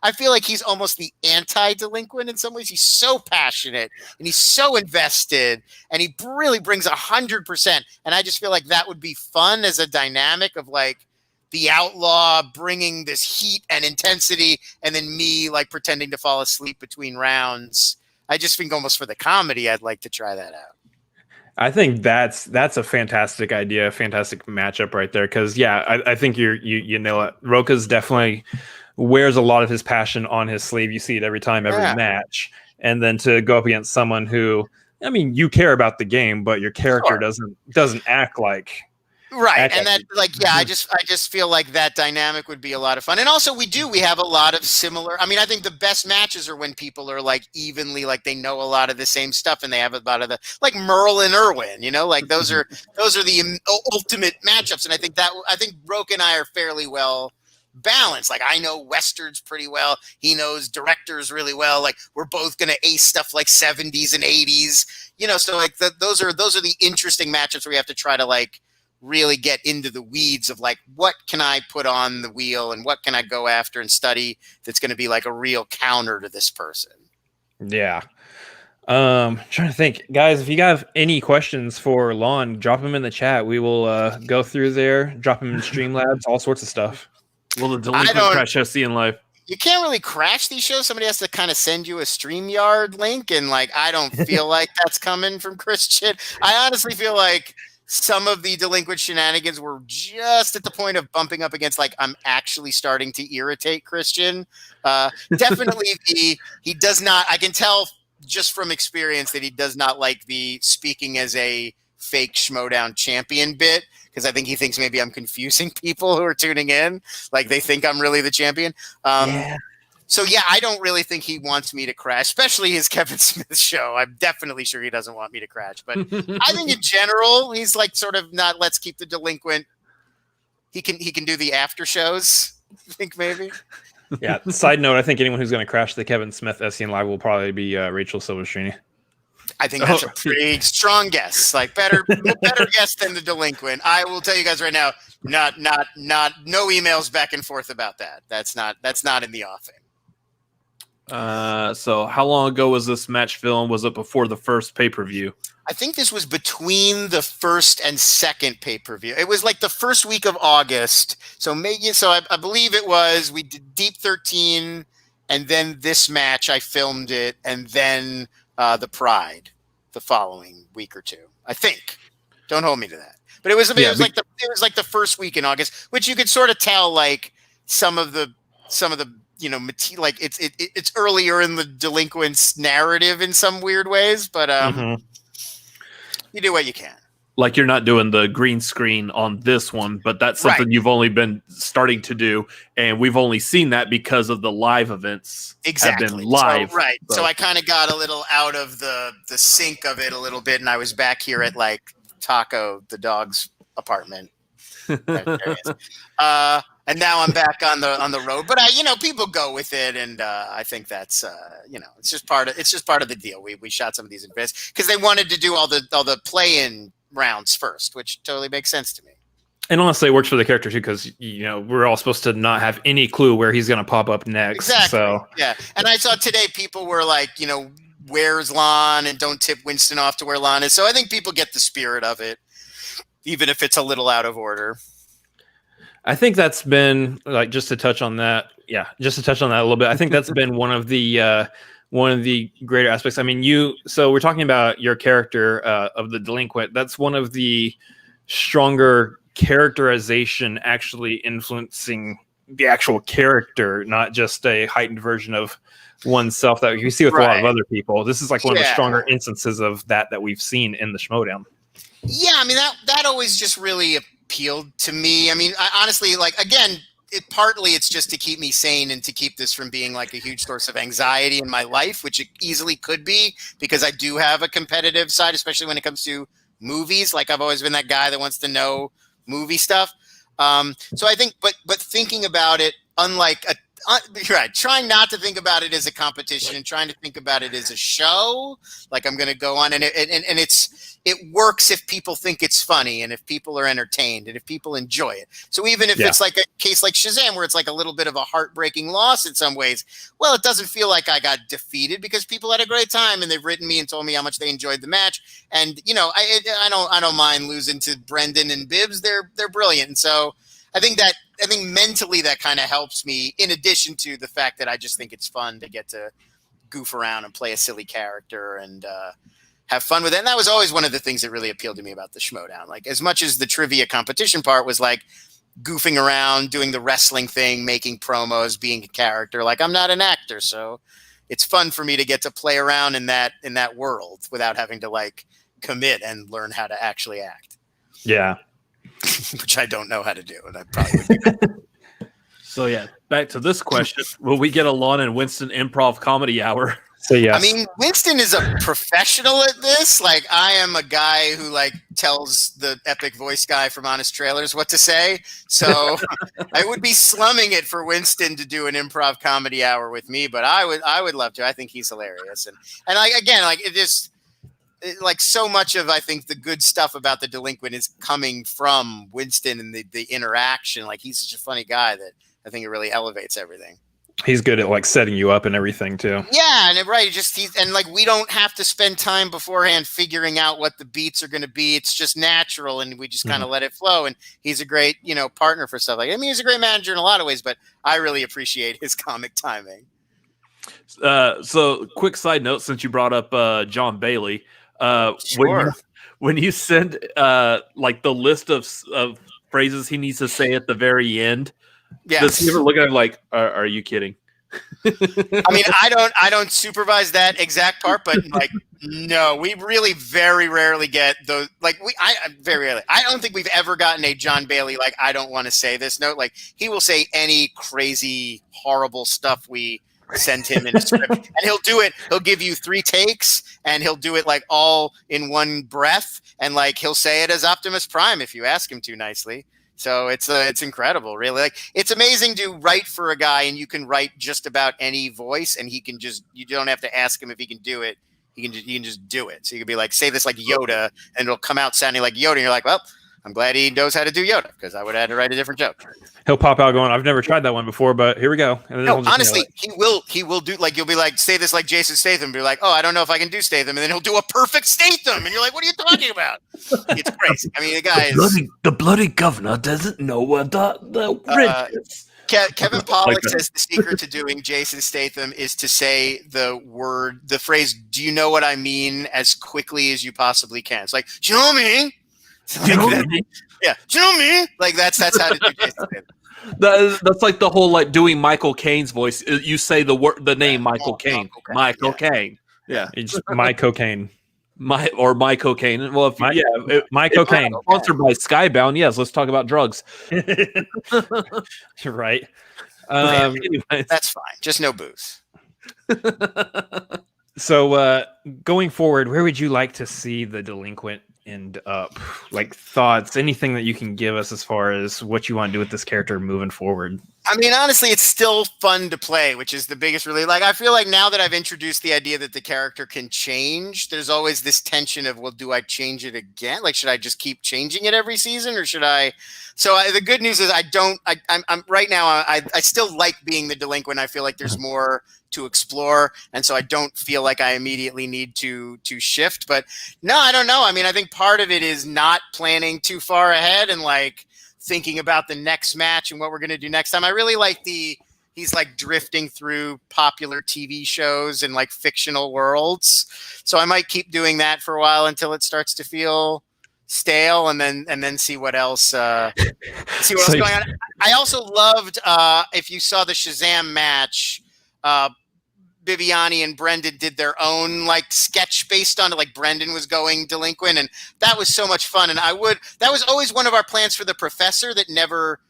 I feel like he's almost the anti-Delinquent in some ways. He's so passionate and he's so invested, and he really brings 100%. And I just feel like that would be fun as a dynamic of like the outlaw bringing this heat and intensity, and then me like pretending to fall asleep between rounds. I just think almost for the comedy, I'd like to try that out. I think that's a fantastic idea, fantastic matchup right there. Because I think you nail it. Roca's definitely wears a lot of his passion on his sleeve. You see it every match, and then to go up against someone who, I mean, you care about the game, but your character doesn't act like. Right. And that, I just feel like that dynamic would be a lot of fun. And also we have a lot of similar, I mean, I think the best matches are when people are like evenly, like they know a lot of the same stuff, and they have a lot of the, like Merle and Irwin, like those are the ultimate matchups. And I think Roca and I are fairly well balanced. Like, I know Westerns pretty well. He knows directors really well. Like, we're both going to ace stuff like 70s and 80s, so like those are the interesting matchups where you have to try to like really get into the weeds of like, what can I put on the wheel and what can I go after and study that's going to be like a real counter to this person. Yeah. Trying to think, guys, if you have any questions for Lon, drop them in the chat. We will go through there, drop them in Streamlabs, all sorts of stuff. Will the Delinquent crash SC in live? You can't really crash these shows. Somebody has to kind of send you a StreamYard link, and like, I don't feel like that's coming from Christian. I honestly feel like some of the Delinquent shenanigans were just at the point of bumping up against, like, I'm actually starting to irritate Christian. Definitely he does not, I can tell just from experience that he does not like the speaking as a fake Schmoedown champion bit, because I think he thinks maybe I'm confusing people who are tuning in. Like, they think I'm really the champion. So, yeah, I don't really think he wants me to crash, especially his Kevin Smith show. I'm definitely sure he doesn't want me to crash. But I think in general, he's like sort of not, let's keep the Delinquent. He can do the after shows, I think maybe. Yeah. Side note, I think anyone who's going to crash the Kevin Smith SCN Live will probably be Rachel Silverstream. I think that's a pretty strong guess. Like better guess than the Delinquent. I will tell you guys right now, not no emails back and forth about that. That's not in the offing. So how long ago was this match filmed? Was it before the first pay-per-view? I think this was between the first and second pay-per-view. It was like the first week of August. So maybe, I believe it was, we did Deep 13 and then this match I filmed it, and then the Pride the following week or two. I think. Don't hold me to that. But it was like the first week in August, which you could sort of tell like some of the like it's earlier in the Delinquent's narrative in some weird ways, but you do what you can. Like, you're not doing the green screen on this one, but that's something you've only been starting to do, and we've only seen that because of the live events. Exactly. Have been live. So I kind of got a little out of the sync of it a little bit, and I was back here at like Taco the dog's apartment. And now I'm back on the road, but people go with it, and I think that's it's just part of the deal. We shot some of these events because they wanted to do all the play-in rounds first, which totally makes sense to me. And honestly, it works for the character too, because we're all supposed to not have any clue where he's going to pop up next. Exactly. So yeah, and I saw today people were like, where's Lon, and don't tip Winston off to where Lon is. So I think people get the spirit of it, even if it's a little out of order. I think that's been like, just to touch on that a little bit. I think that's been one of the greater aspects. I mean, so we're talking about your character of the Delinquent. That's one of the stronger characterization actually influencing the actual character, not just a heightened version of oneself that you see with a lot of other people. This is like one of the stronger instances of that we've seen in the Schmoedown. Yeah, I mean, that always just really appealed to me. I mean, I honestly, like, again, it's just to keep me sane and to keep this from being like a huge source of anxiety in my life, which it easily could be, because I do have a competitive side, especially when it comes to movies. Like, I've always been that guy that wants to know movie stuff. So I think, but thinking about it, trying not to think about it as a competition and trying to think about it as a show, like I'm going to go on, and it works if people think it's funny and if people are entertained and if people enjoy it. So even if it's like a case like Shazam, where it's like a little bit of a heartbreaking loss in some ways, well, it doesn't feel like I got defeated because people had a great time and they've written me and told me how much they enjoyed the match. And I don't mind losing to Brendan and Bibbs. They're brilliant. And so I think mentally that kind of helps me, in addition to the fact that I just think it's fun to get to goof around and play a silly character and have fun with it. And that was always one of the things that really appealed to me about the Schmoedown. Like, as much as the trivia competition part was like goofing around, doing the wrestling thing, making promos, being a character, like, I'm not an actor, so it's fun for me to get to play around in that world without having to like commit and learn how to actually act. Yeah. Which I don't know how to do, and I probably would do. So yeah, back to this question: will we get a Lon and Winston improv comedy hour? So yes. I mean, Winston is a professional at this. Like, I am a guy who like tells the epic voice guy from Honest Trailers what to say. So I would be slumming it for Winston to do an improv comedy hour with me, but I would love to. I think he's hilarious, and like, again, like, it just. Like, so much of, I think, the good stuff about the Delinquent is coming from Winston and the interaction. Like, he's such a funny guy that I think it really elevates everything. He's good at like setting you up and everything too. Yeah, and like, we don't have to spend time beforehand figuring out what the beats are going to be. It's just natural, and we just kind of let it flow. And he's a great, partner for stuff like. I mean, he's a great manager in a lot of ways, but I really appreciate his comic timing. So, quick side note, since you brought up John Bailey. Sure. when you send like the list of phrases he needs to say at the very end, does he ever look at him like, are you kidding? I mean, I don't supervise that exact part, but like, no, we really very rarely get those. Like, very rarely. I don't think we've ever gotten a John Bailey like, I don't want to say this note. Like, he will say any crazy, horrible stuff we send him in a script, and he'll do it. He'll give you 3 takes, and he'll do it like all in one breath, and like he'll say it as Optimus Prime if you ask him to nicely. So it's incredible, really. Like, it's amazing to write for a guy, and you can write just about any voice, and he can you don't have to ask him if he can do it. You can just do it. So you can be like, say this like Yoda, and it'll come out sounding like Yoda. And you're like, well, I'm glad he knows how to do Yoda, because I would have had to write a different joke. He'll pop out going, I've never tried that one before, but here we go. And then no, honestly, he will do, like, you'll be like, say this like Jason Statham, be like, oh, I don't know if I can do Statham, and then he'll do a perfect Statham, and you're like, what are you talking about? It's crazy. I mean, the guy is the bloody governor doesn't know what the rent is. Kevin Pollak says the secret to doing Jason Statham is to say the phrase, do you know what I mean, as quickly as you possibly can. It's like, do you know what I mean? Like, you know what I mean? Yeah, do you know what I mean? Like, that's how to do Jason Statham. That's like the whole like doing Michael Caine's voice. You say the name Michael Caine. Michael Caine. Yeah, it's my cocaine. My cocaine. Well, if my cocaine. Sponsored by Skybound. Yes, let's talk about drugs. Right. Anyways. That's fine. Just no booze. So going forward, where would you like to see the Delinquent end up? Like, thoughts, anything that you can give us as far as what you want to do with this character moving forward? I mean, honestly, it's still fun to play, which is the biggest really. Like, I feel like now that I've introduced the idea that the character can change, there's always this tension of, well, do I change it again? Like, should I just keep changing it every season, or should I? So the good news is I'm right now. I still like being the Delinquent. I feel like there's more to explore, and so I don't feel like I immediately need to shift. But no, I don't know. I mean, I think part of it is not planning too far ahead and like thinking about the next match and what we're going to do next time. I really like he's like drifting through popular TV shows and like fictional worlds. So I might keep doing that for a while until it starts to feel stale, and then see what else going on. I also loved if you saw the Shazam match, Viviani and Brendan did their own like sketch based on it. Like, Brendan was going Delinquent, and that was so much fun. And that was always one of our plans for the Professor that never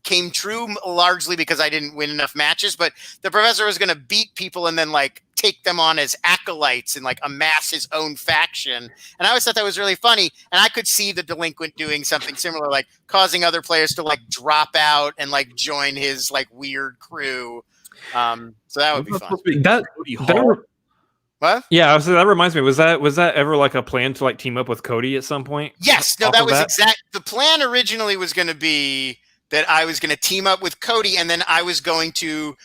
came true, largely because I didn't win enough matches. But the Professor was going to beat people and then like take them on as acolytes and like amass his own faction. And I always thought that was really funny. And I could see the Delinquent doing something similar, like causing other players to like drop out and like join his like weird crew. So that would be fun. What? Yeah, so that reminds me. Was that ever like a plan to like team up with Cody at some point? Yes. No, that was exact. The plan originally was going to be that I was going to team up with Cody, and then I was going to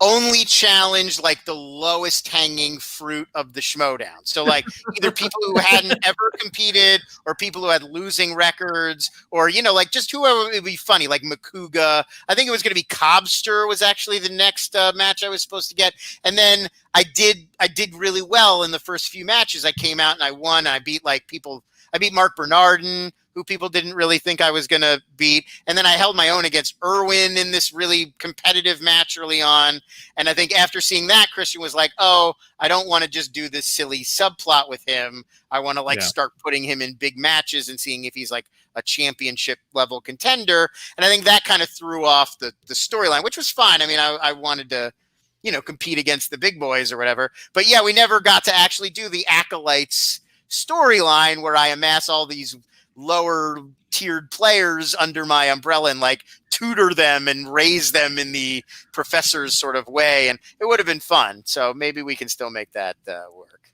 only challenge like the lowest hanging fruit of the Schmoedown. So like either people who hadn't ever competed, or people who had losing records, or, you know, like just whoever would be funny, like Makuga. I think it was going to be Cobster was actually the next match I was supposed to get. And then I did really well in the first few matches. I came out and I won. I beat I beat Mark Bernardin, who people didn't really think I was going to beat. And then I held my own against Irwin in this really competitive match early on. And I think after seeing that, Christian was like, oh, I don't want to just do this silly subplot with him. I want to start putting him in big matches and seeing if he's like a championship level contender. And I think that kind of threw off the storyline, which was fine. I mean, I wanted to, you know, compete against the big boys or whatever. But yeah, we never got to actually do the Acolytes storyline where I amass all these lower tiered players under my umbrella and like tutor them and raise them in the Professor's sort of way. And it would have been fun. So maybe we can still make that work.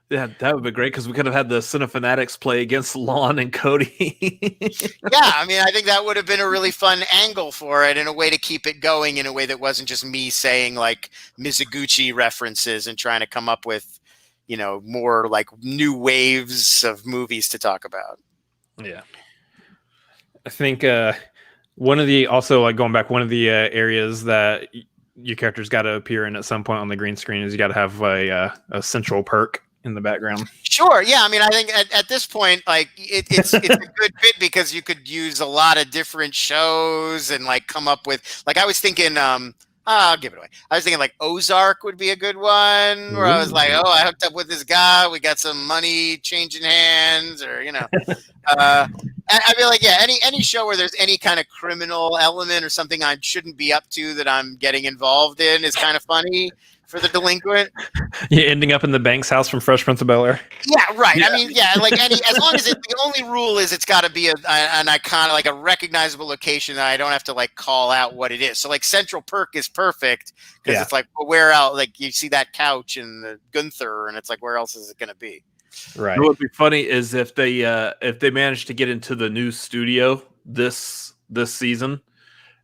Yeah, that would be great, because we could have had the Cinefanatics play against Lon and Cody. Yeah, I mean, I think that would have been a really fun angle for it, and a way to keep it going in a way that wasn't just me saying like Mizuguchi references and trying to come up with, you know, more like new waves of movies to talk about. Yeah. I think one of the areas that your character's got to appear in at some point on the green screen is you got to have a central perk in the background. Sure. Yeah. I mean, I think at this point, like it's a good bit because you could use a lot of different shows and like come up with like I was thinking. I'll give it away. I was thinking like Ozark would be a good one where I was like, oh, I hooked up with this guy. We got some money changing hands, or I feel like any show where there's any kind of criminal element or something I shouldn't be up to that I'm getting involved in is kind of funny for the Delinquent. You're ending up in the Banks house from Fresh Prince of Bel-Air. Yeah, right. Yeah. I mean, yeah, like as long as the only rule is it's got to be an iconic, like a recognizable location that I don't have to like call out what it is. So like Central Perk is perfect because it's like, well, where else? Like you see that couch and the Gunther, and it's like, where else is it going to be? Right. What would be funny is if they managed to get into the new studio this season,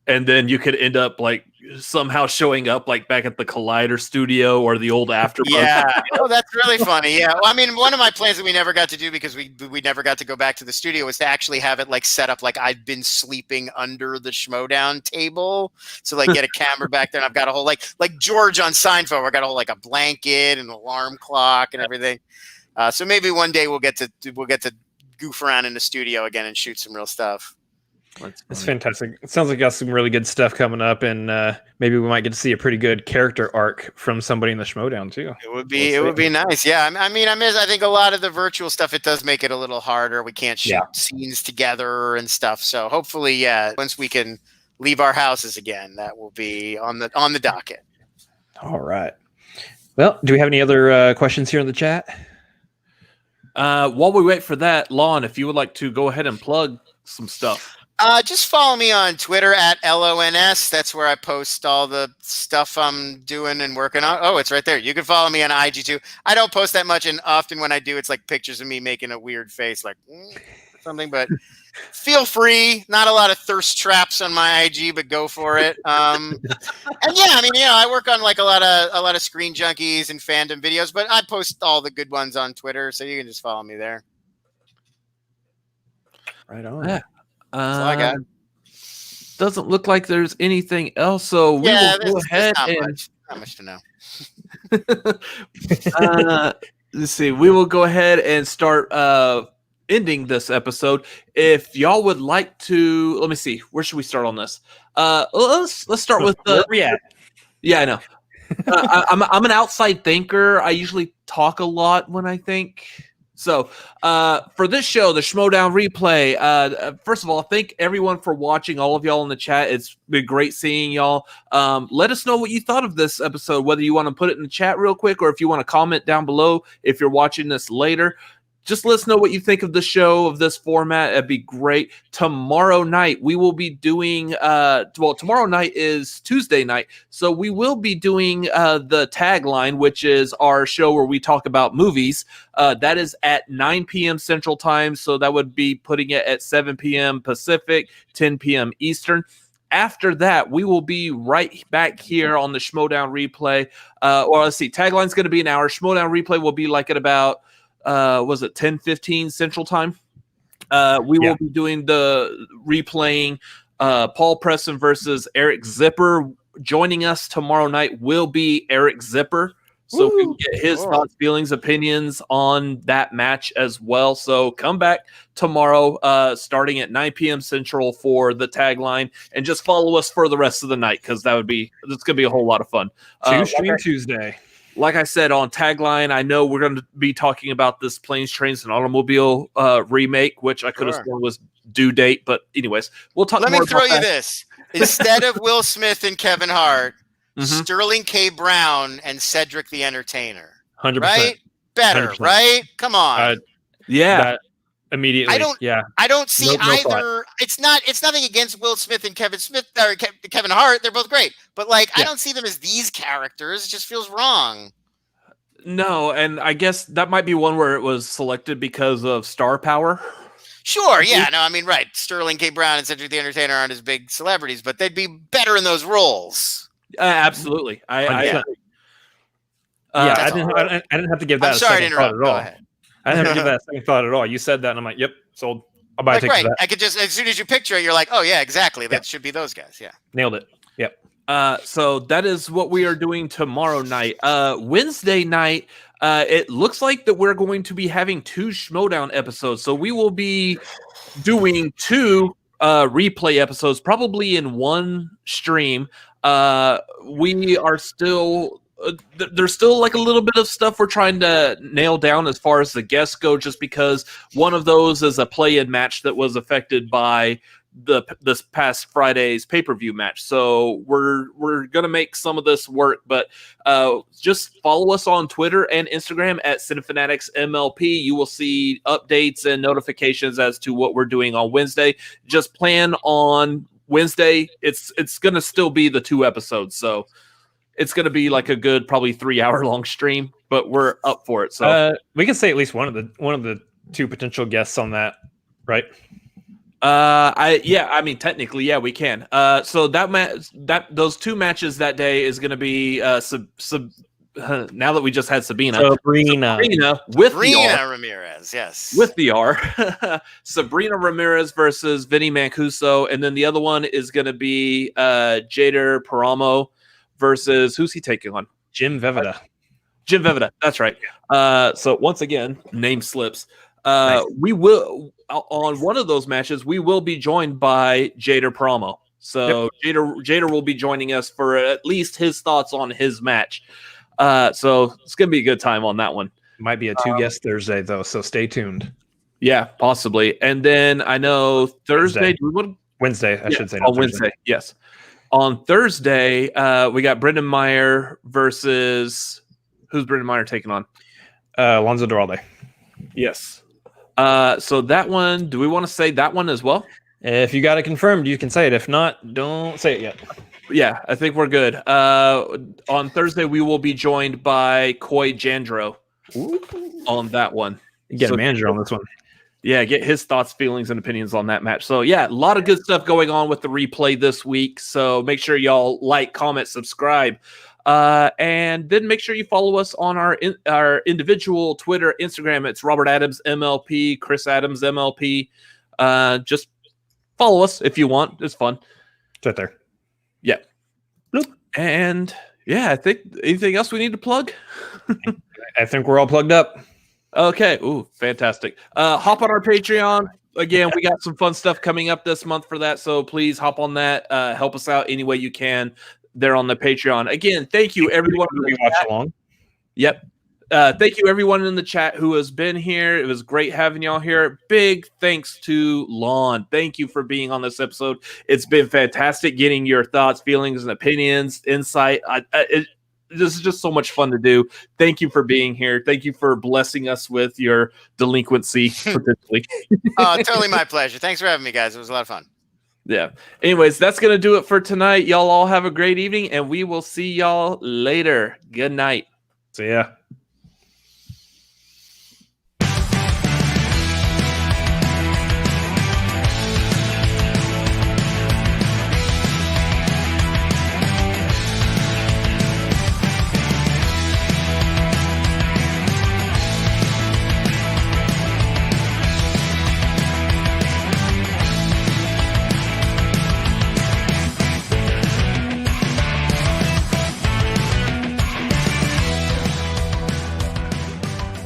and then you could end up like somehow showing up like back at the Collider studio or the old Afterbuzz. Yeah. Oh, that's really funny. Yeah. Well, I mean, one of my plans that we never got to do because we never got to go back to the studio was to actually have it like set up like I've been sleeping under the Schmoedown table. So like get a camera back there, and I've got a whole like George on Seinfeld, where I got a whole like a blanket and an alarm clock and everything. So maybe one day we'll get to goof around in the studio again and shoot some real stuff. It's fantastic. It sounds like you got some really good stuff coming up, and maybe we might get to see a pretty good character arc from somebody in the Schmoedown too. It would be nice. Yeah, I mean, I think a lot of the virtual stuff, it does make it a little harder. We can't shoot scenes together and stuff. So hopefully, once we can leave our houses again, that will be on the docket. All right. Well, do we have any other questions here in the chat? While we wait for that, Lon, if you would like to go ahead and plug some stuff. Just follow me on Twitter at LONS. That's where I post all the stuff I'm doing and working on. Oh, it's right there. You can follow me on IG too. I don't post that much, and often when I do, it's like pictures of me making a weird face, like something. But feel free. Not a lot of thirst traps on my IG, but go for it. And yeah, I mean, I work on like a lot of Screen Junkies and fandom videos, but I post all the good ones on Twitter, so you can just follow me there. Right on. Yeah. That's all I got. Doesn't look like there's anything else, so we will go ahead and not much to know. Let's see. We will go ahead and start ending this episode. If y'all would like to, let me see. Where should we start on this? Let's start with the. Yeah, I know. I'm an outside thinker. I usually talk a lot when I think. So for this show, the Schmoedown replay, first of all, thank everyone for watching, all of y'all in the chat. It's been great seeing y'all. Let us know what you thought of this episode, whether you want to put it in the chat real quick or if you want to comment down below if you're watching this later. Just let us know what you think of the show, of this format. It'd be great. Tomorrow night, we will be doing, tomorrow night is Tuesday night. So we will be doing the Tagline, which is our show where we talk about movies. That is at 9 p.m. Central Time. So that would be putting it at 7 p.m. Pacific, 10 p.m. Eastern. After that, we will be right back here on the Schmoedown replay. Or let's see, Tagline's going to be an hour. Schmoedown replay will be like at about... was it 10:15 Central Time? We will be doing the replaying Paul Preston versus Eric Zipper. Joining us tomorrow night will be Eric Zipper. So we can get his thoughts, feelings, opinions on that match as well. So come back tomorrow starting at 9 p.m. Central for the Tagline, and just follow us for the rest of the night because it's going to be a whole lot of fun. Tuesday. Like I said, on Tagline, I know we're going to be talking about this Planes, Trains, and Automobile remake, which I could have sworn was due date. But anyways, we'll talk more about that. Let me throw you this. Instead of Will Smith and Kevin Hart, Sterling K. Brown and Cedric the Entertainer. 100%. Right? Better, 100%. right? Come on. Immediately. I don't see either. Thought. It's nothing against Will Smith and Kevin Hart. They're both great. But I don't see them as these characters. It just feels wrong. No, and I guess that might be one where it was selected because of star power. Sure, yeah. No, I mean, right. Sterling K. Brown and Cedric the Entertainer aren't as big celebrities, but they'd be better in those roles. Absolutely. I didn't have to give that a second thought at all. I didn't have to give that a second thought at all. You said that, and I'm like, yep, sold. I'll buy a ticket for that. I could just, as soon as you picture it, you're like, oh, yeah, exactly. That should be those guys. Yeah. Nailed it. Yep. So that is what we are doing tomorrow night. Wednesday night, it looks like that we're going to be having 2 Schmoedown episodes. So we will be doing 2 replay episodes, probably in one stream. We are still there's still like a little bit of stuff we're trying to nail down as far as the guests go, just because one of those is a play-in match that was affected by this past Friday's pay-per-view match. So we're gonna make some of this work, but just follow us on Twitter and Instagram at CineFanaticsMLP. You will see updates and notifications as to what we're doing on Wednesday. Just plan on Wednesday. It's gonna still be the 2 episodes, so it's gonna be like a good probably 3-hour long stream, but we're up for it. So we can say at least one of the 2 potential guests on that, right? I mean technically, yeah, we can. So those 2 matches that day is going to be now that we just had Sabina with Sabrina Ramirez, yes, with the R. Sabrina Ramirez versus Vinny Mancuso, and then the other one is going to be Jader Paramo versus who's he taking on? Jim Veveda. Jim Veveda, that's right. So once again, name slips. Nice. We will on one of those matches. We will be joined by Jader Paramo. So Jader will be joining us for at least his thoughts on his match. So it's gonna be a good time on that one. Might be a 2 guest Thursday though, so stay tuned. Yeah, possibly. And then I know Thursday. Wednesday, I should say. On Wednesday, yes. On Thursday, we got Brendan Meyer versus who's Brendan Meyer taking on? Alonzo Duralde. Yes. So that one, do we want to say that one as well? If you got it confirmed, you can say it. If not, don't say it yet. Yeah, I think we're good. On Thursday, we will be joined by Coy Jandro on that one. Get a manager on this one. Yeah, get his thoughts, feelings, and opinions on that match. So, yeah, a lot of good stuff going on with the replay this week. So make sure y'all like, comment, subscribe. And then make sure you follow us on our individual Twitter, Instagram. It's Robert Adams MLP, Chris Adams MLP. Just follow us if you want. It's fun. It's right there. Yeah. Bloop. And yeah, I think anything else we need to plug? I think we're all plugged up. Okay. Ooh, fantastic. Hop on our Patreon. Again, we got some fun stuff coming up this month for that. So please hop on that. Help us out any way you can. They're on the Patreon. Again, thank you everyone who watched along. Yep. Thank you everyone in the chat who has been here. It was great having y'all here. Big thanks to Lon. Thank you for being on this episode. It's been fantastic getting your thoughts, feelings, and opinions, insight. This is just so much fun to do. Thank you for being here. Thank you for blessing us with your delinquency potentially. Oh, totally my pleasure. Thanks for having me, guys. It was a lot of fun. Yeah. Anyways, that's going to do it for tonight. Y'all all have a great evening, and we will see y'all later. Good night. See ya.